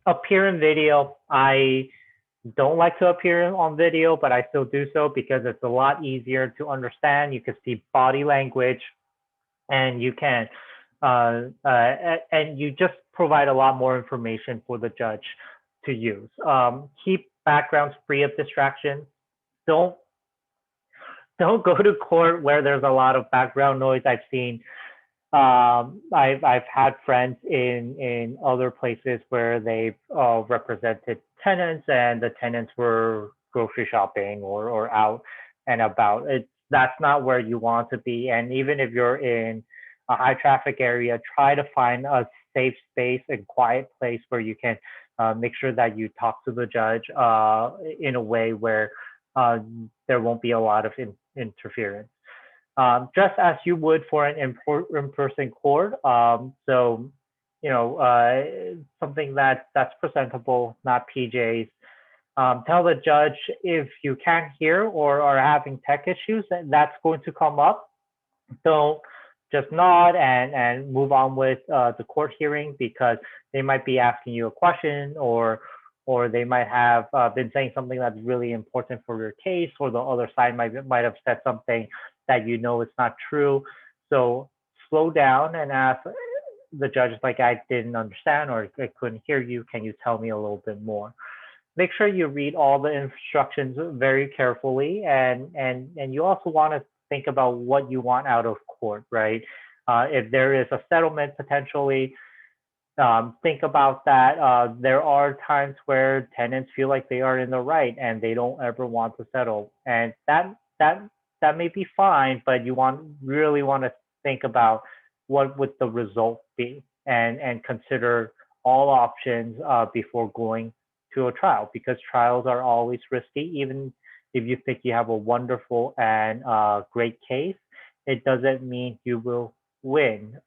appear in video. I don't like to appear on video, but I still do so because it's a lot easier to understand. You can see body language, and you can and you just provide a lot more information for the judge to use. Keep backgrounds free of distractions. Don't go to court where there's a lot of background noise. I've seen I've had friends in other places where they've represented tenants, and the tenants were grocery shopping or out and about. That's not where you want to be. And even if you're in a high traffic area, try to find a safe space and quiet place where you can make sure that you talk to the judge in a way where there won't be a lot of interference. Just as you would for an in-person court. So, something that's presentable, not PJs. Tell the judge if you can't hear or are having tech issues, that's going to come up. Don't just nod and move on with the court hearing, because they might be asking you a question, or they might have been saying something that's really important for your case, or the other side might have said something that is not true. So slow down and ask the judge, like, I didn't understand or I couldn't hear you. Can you tell me a little bit more? Make sure you read all the instructions very carefully, and you also want to think about what you want out of court, right? If there is a settlement potentially, think about that. There are times where tenants feel like they are in the right and they don't ever want to settle, and that may be fine, but you really want to think about what would the result be, and consider all options before going to a trial, because trials are always risky. Even if you think you have a wonderful and great case, it doesn't mean you will win.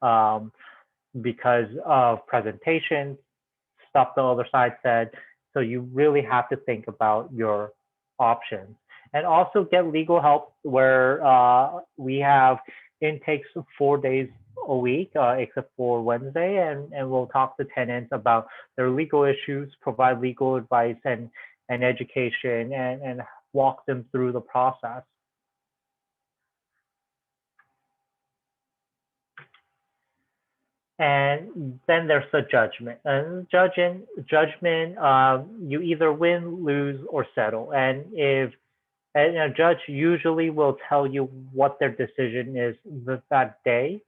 Because of presentations, stuff the other side said. So you really have to think about your options, and also get legal help where we have intakes 4 days a week, except for Wednesday, and we'll talk to tenants about their legal issues, provide legal advice and education, and walk them through the process. And then there's the judgment. And judgment, you either win, lose, or settle. And a judge usually will tell you what their decision is that day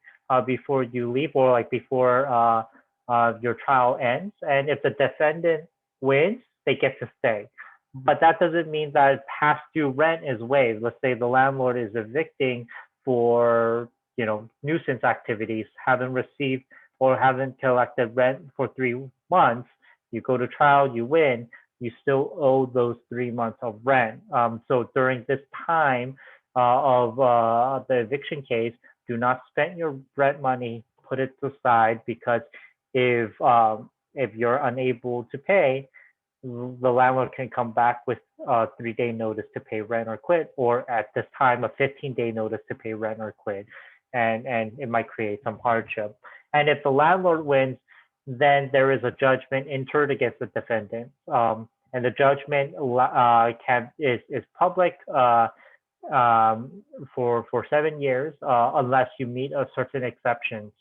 before you leave, or like before your trial ends. And if the defendant wins, they get to stay. But that doesn't mean that past due rent is waived. Let's say the landlord is evicting for nuisance activities, haven't received or haven't collected rent for 3 months. You go to trial, you win, you still owe those 3 months of rent. So during this time of the eviction case, do not spend your rent money, put it aside, because if you're unable to pay, the landlord can come back with a 3-day notice to pay rent or quit, or at this time a 15-day notice to pay rent or quit, and it might create some hardship. And if the landlord wins, then there is a judgment entered against the defendant, and the judgment is public for 7 years unless you meet a certain exceptions.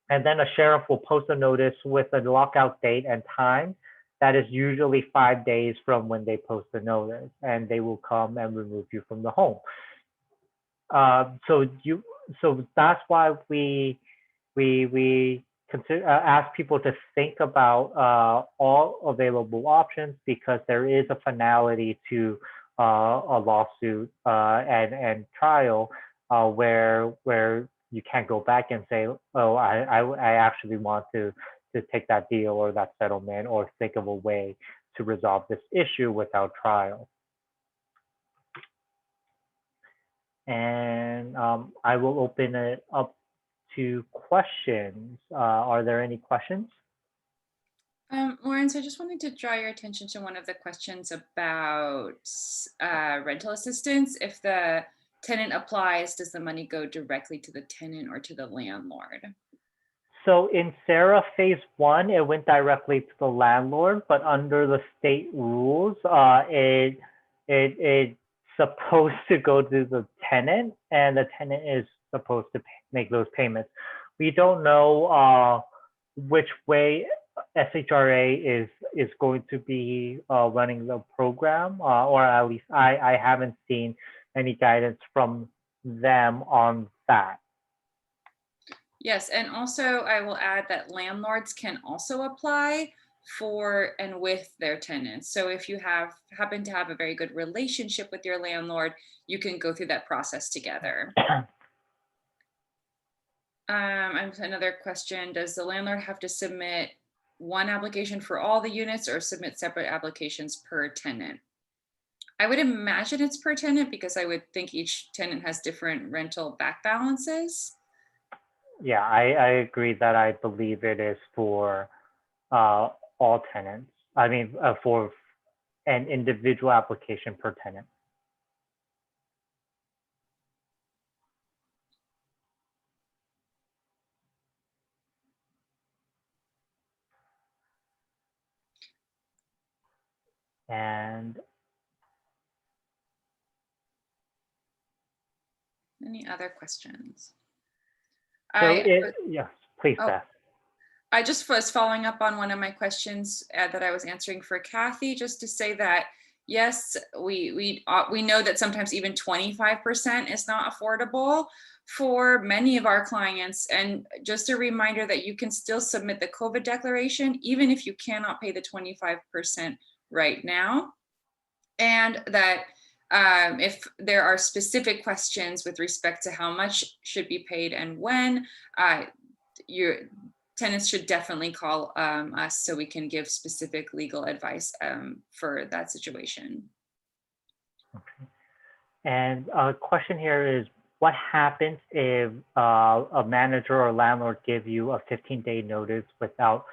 And then a sheriff will post a notice with a lockout date and time. That is usually 5 days from when they post the notice, and they will come and remove you from the home. So that's why we consider ask people to think about all available options, because there is a finality to a lawsuit and trial where you can't go back and say, oh, I actually want to take that deal or that settlement, or think of a way to resolve this issue without trial. And I will open it up to questions. Are there any questions? Laurance, I just wanted to draw your attention to one of the questions about rental assistance. If the tenant applies, does the money go directly to the tenant or to the landlord? So in Sarah phase 1, it went directly to the landlord, but under the state rules, it's supposed to go to the tenant, and the tenant is supposed to make those payments. We don't know which way SHRA is going to be running the program, or at least I haven't seen any guidance from them on that. Yes, and also I will add that landlords can also apply for and with their tenants. So if you happen to have a very good relationship with your landlord, you can go through that process together. Another question, does the landlord have to submit one application for all the units or submit separate applications per tenant? I would imagine it's per tenant, because I would think each tenant has different rental back balances. Yeah, I agree that I believe it is for all tenants. I mean, for an individual application per tenant. And any other questions? Yes, please, Beth. I just was following up on one of my questions that I was answering for Kathy, just to say that, yes, we know that sometimes even 25% is not affordable for many of our clients. And just a reminder that you can still submit the COVID declaration, even if you cannot pay the 25% right now. And that if there are specific questions with respect to how much should be paid and when, your tenants should definitely call us so we can give specific legal advice for that situation. Okay. And a question here is, what happens if a manager or landlord give you a 15-day notice without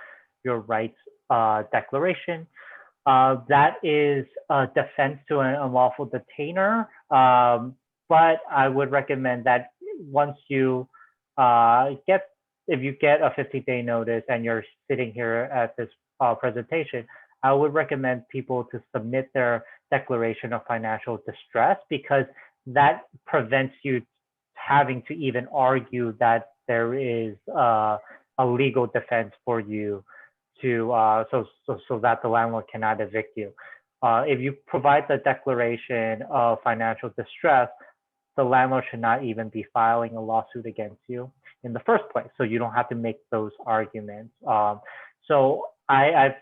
your rights declaration? That is a defense to an unlawful detainer, but I would recommend that once you if you get a 15-day notice and you're sitting here at this presentation, I would recommend people to submit their declaration of financial distress, because that prevents you having to even argue that there is a legal defense for you to so that the landlord cannot evict you. If you provide the declaration of financial distress, the landlord should not even be filing a lawsuit against you in the first place. So you don't have to make those arguments. So I've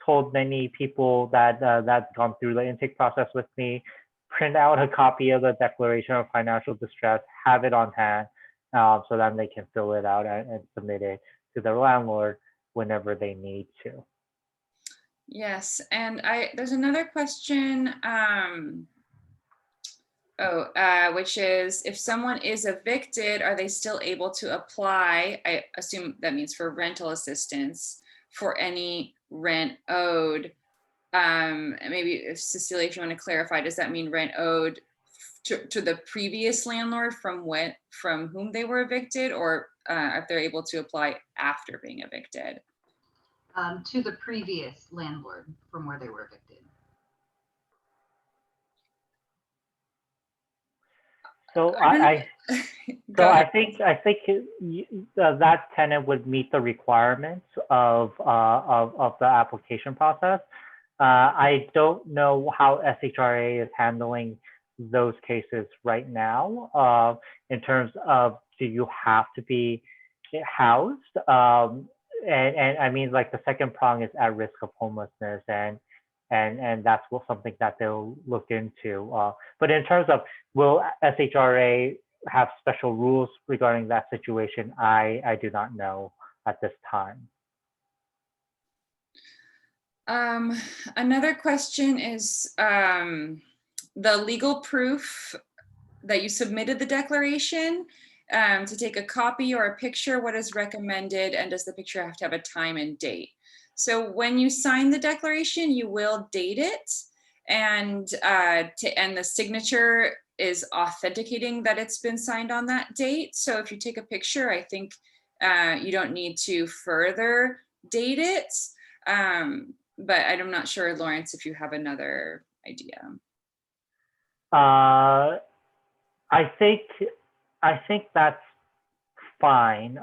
told many people that that's gone through the intake process with me, print out a copy of the declaration of financial distress, have it on hand, so then they can fill it out and submit it to their landlord whenever they need to. Yes, and there's another question, which is, if someone is evicted, are they still able to apply? I assume that means for rental assistance for any rent owed. Maybe if Cecilia, if you want to clarify, does that mean rent owed to the previous landlord from whom they were evicted, or if they're able to apply after being evicted? To the previous landlord from where they were evicted. So I think that tenant would meet the requirements of the application process. I don't know how SHRA is handling those cases right now in terms of, do you have to be housed? And I mean, like, the second prong is at risk of homelessness, and that's something that they'll look into. But in terms of, will SHRA have special rules regarding that situation, I do not know at this time. Another question is the legal proof that you submitted the declaration. To take a copy or a picture, what is recommended, and does the picture have to have a time and date? So when you sign the declaration, you will date it, and the signature is authenticating that it's been signed on that date. So if you take a picture, I think you don't need to further date it. But I'm not sure, Laurance, if you have another idea. I think that's fine.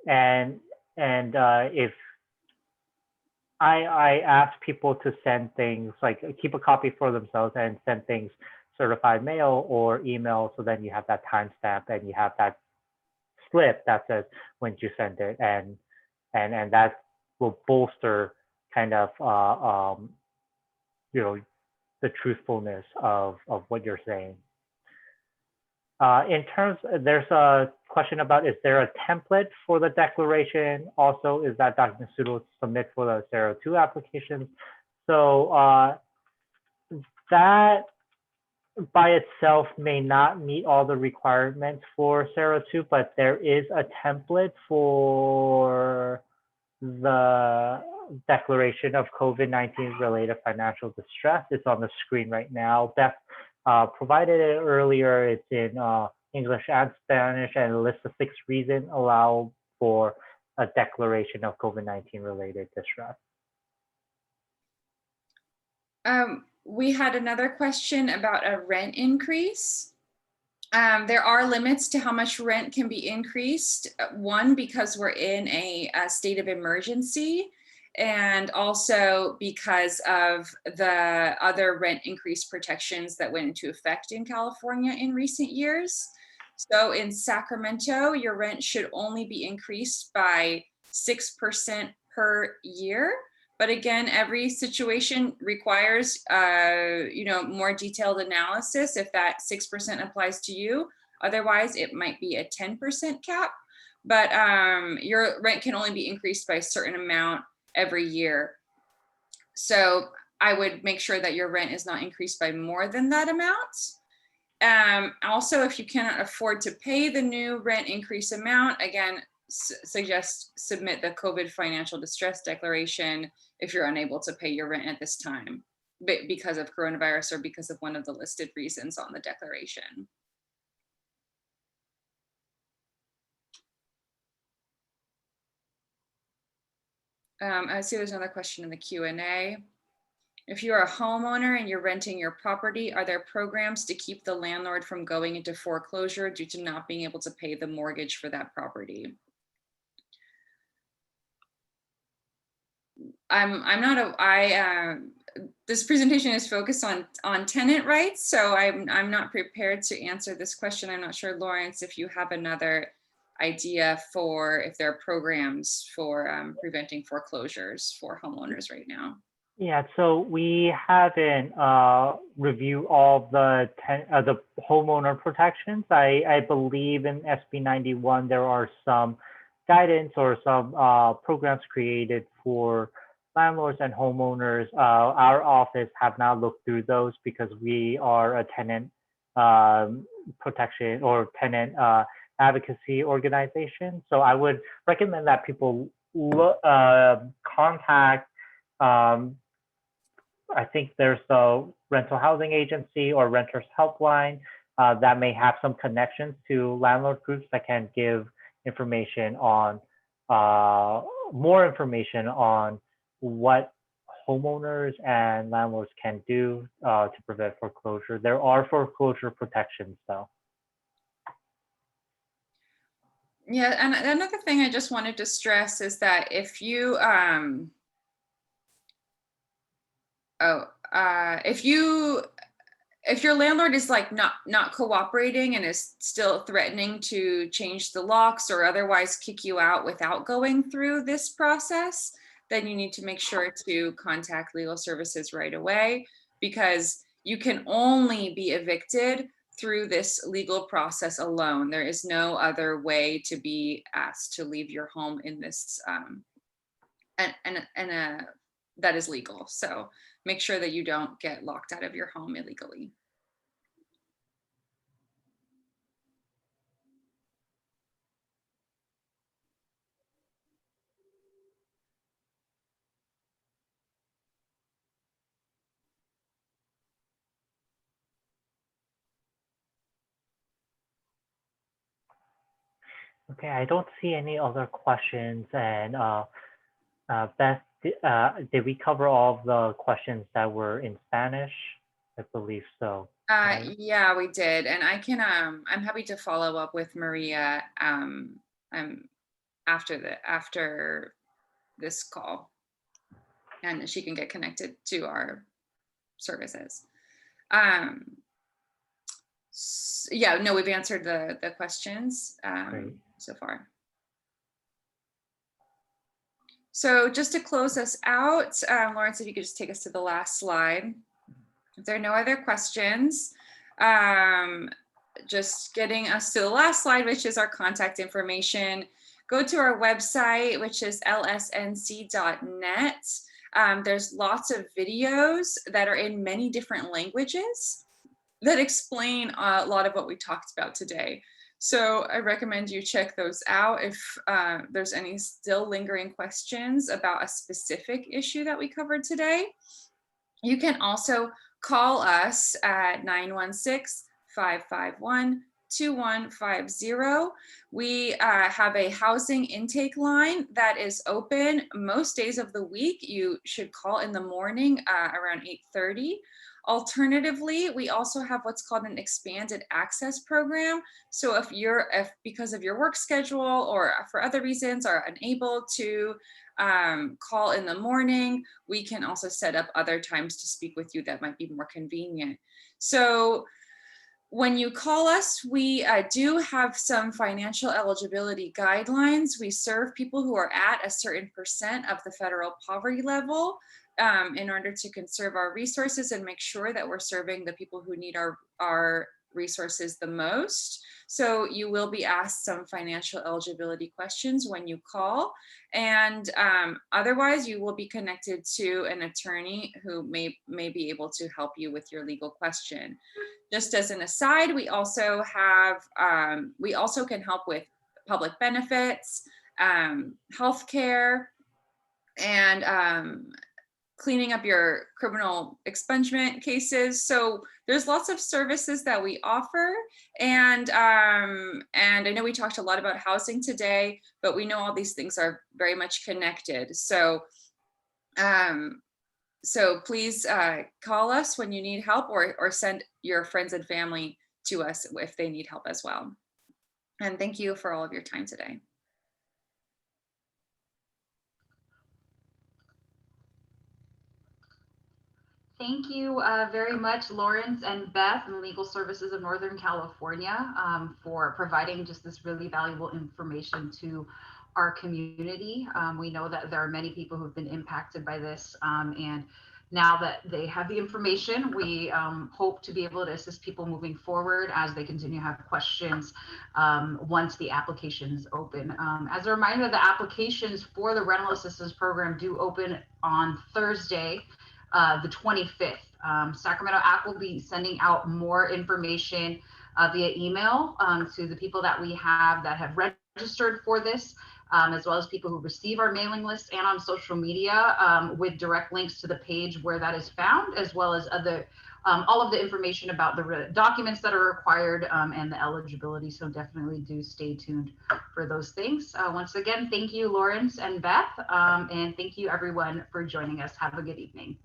And if I ask people to send things, like, keep a copy for themselves and send things certified mail or email, so then you have that timestamp and you have that slip that says when you send it, and that will bolster kind of the truthfulness of what you're saying. In terms, there's a question about, is there a template for the declaration? Also, is that document suitable to submit for the CERO 2 applications? So that by itself may not meet all the requirements for CERO 2, but there is a template for the declaration of COVID-19 related financial distress. It's on the screen right now. Beth provided it earlier. It's in English and Spanish, and it lists the 6 reasons allowed for a declaration of COVID-19 related distress. We had another question about a rent increase. There are limits to how much rent can be increased. One, because we're in a state of emergency, and also because of the other rent increase protections that went into effect in California in recent years. So in Sacramento, your rent should only be increased by 6% per year. But again, every situation requires, more detailed analysis if that 6% applies to you. Otherwise, it might be a 10% cap. But your rent can only be increased by a certain amount every year. So I would make sure that your rent is not increased by more than that amount. Also, if you cannot afford to pay the new rent increase amount, again, suggest submit the COVID financial distress declaration if you're unable to pay your rent at this time because of coronavirus or because of one of the listed reasons on the declaration. I see there's another question in the Q&A. If you're a homeowner and you're renting your property, are there programs to keep the landlord from going into foreclosure due to not being able to pay the mortgage for that property? This presentation is focused on tenant rights, so I'm not prepared to answer this question. I'm not sure, Laurance, if you have another idea for if there are programs for preventing foreclosures for homeowners right now. Yeah, so we haven't reviewed all the homeowner protections. I believe in SB 91 there are some guidance or some programs created for landlords and homeowners. Our office have not looked through those because we are a tenant protection or tenant advocacy organization. So I would recommend that people contact I think there's a rental housing agency or renters helpline that may have some connections to landlord groups that can give information on more information on what homeowners and landlords can do to prevent foreclosure. There are foreclosure protections though. Yeah, and another thing I just wanted to stress is that if you if your landlord is like not cooperating and is still threatening to change the locks or otherwise kick you out without going through this process, then you need to make sure to contact legal services right away, because you can only be evicted through this legal process alone. There is no other way to be asked to leave your home in this that is legal. So make sure that you don't get locked out of your home illegally. Okay, I don't see any other questions. And Beth, did we cover all of the questions that were in Spanish? I believe so. Yeah, we did, and I can. I'm happy to follow up with Maria after this call, and she can get connected to our services. Yeah, no, we've answered the questions so far. So just to close us out, Laurance, if you could just take us to the last slide. If there are no other questions, just getting us to the last slide, which is our contact information. Go to our website, which is lsnc.net. There's lots of videos that are in many different languages that explain a lot of what we talked about today. So I recommend you check those out if there's any still lingering questions about a specific issue that we covered today. You can also call us at 916-551-2150. We have a housing intake line that is open most days of the week. You should call in the morning around 8:30. Alternatively, we also have what's called an expanded access program. So if because of your work schedule or for other reasons are unable to call in the morning, we can also set up other times to speak with you that might be more convenient. So when you call us, we do have some financial eligibility guidelines. We serve people who are at a certain % of the federal poverty level in order to conserve our resources and make sure that we're serving the people who need our resources the most. So you will be asked some financial eligibility questions when you call, and otherwise you will be connected to an attorney who may be able to help you with your legal question. Just as an aside, we also can help with public benefits, healthcare, and cleaning up your criminal expungement cases. So there's lots of services that we offer. And I know we talked a lot about housing today, but we know all these things are very much connected. So please call us when you need help, or send your friends and family to us if they need help as well. And thank you for all of your time today. Thank you very much, Laurance and Beth and Legal Services of Northern California for providing just this really valuable information to our community. We know that there are many people who've been impacted by this, and now that they have the information, we hope to be able to assist people moving forward as they continue to have questions once the applications open. As a reminder, the applications for the rental assistance program do open on Thursday, the 25th. Sacramento Act will be sending out more information via email to the people that we have that have registered for this, as well as people who receive our mailing list, and on social media with direct links to the page where that is found, as well as other all of the information about the documents that are required and the eligibility. So definitely do stay tuned for those things. Once again, thank you, Laurance and Beth, and thank you everyone for joining us. Have a good evening.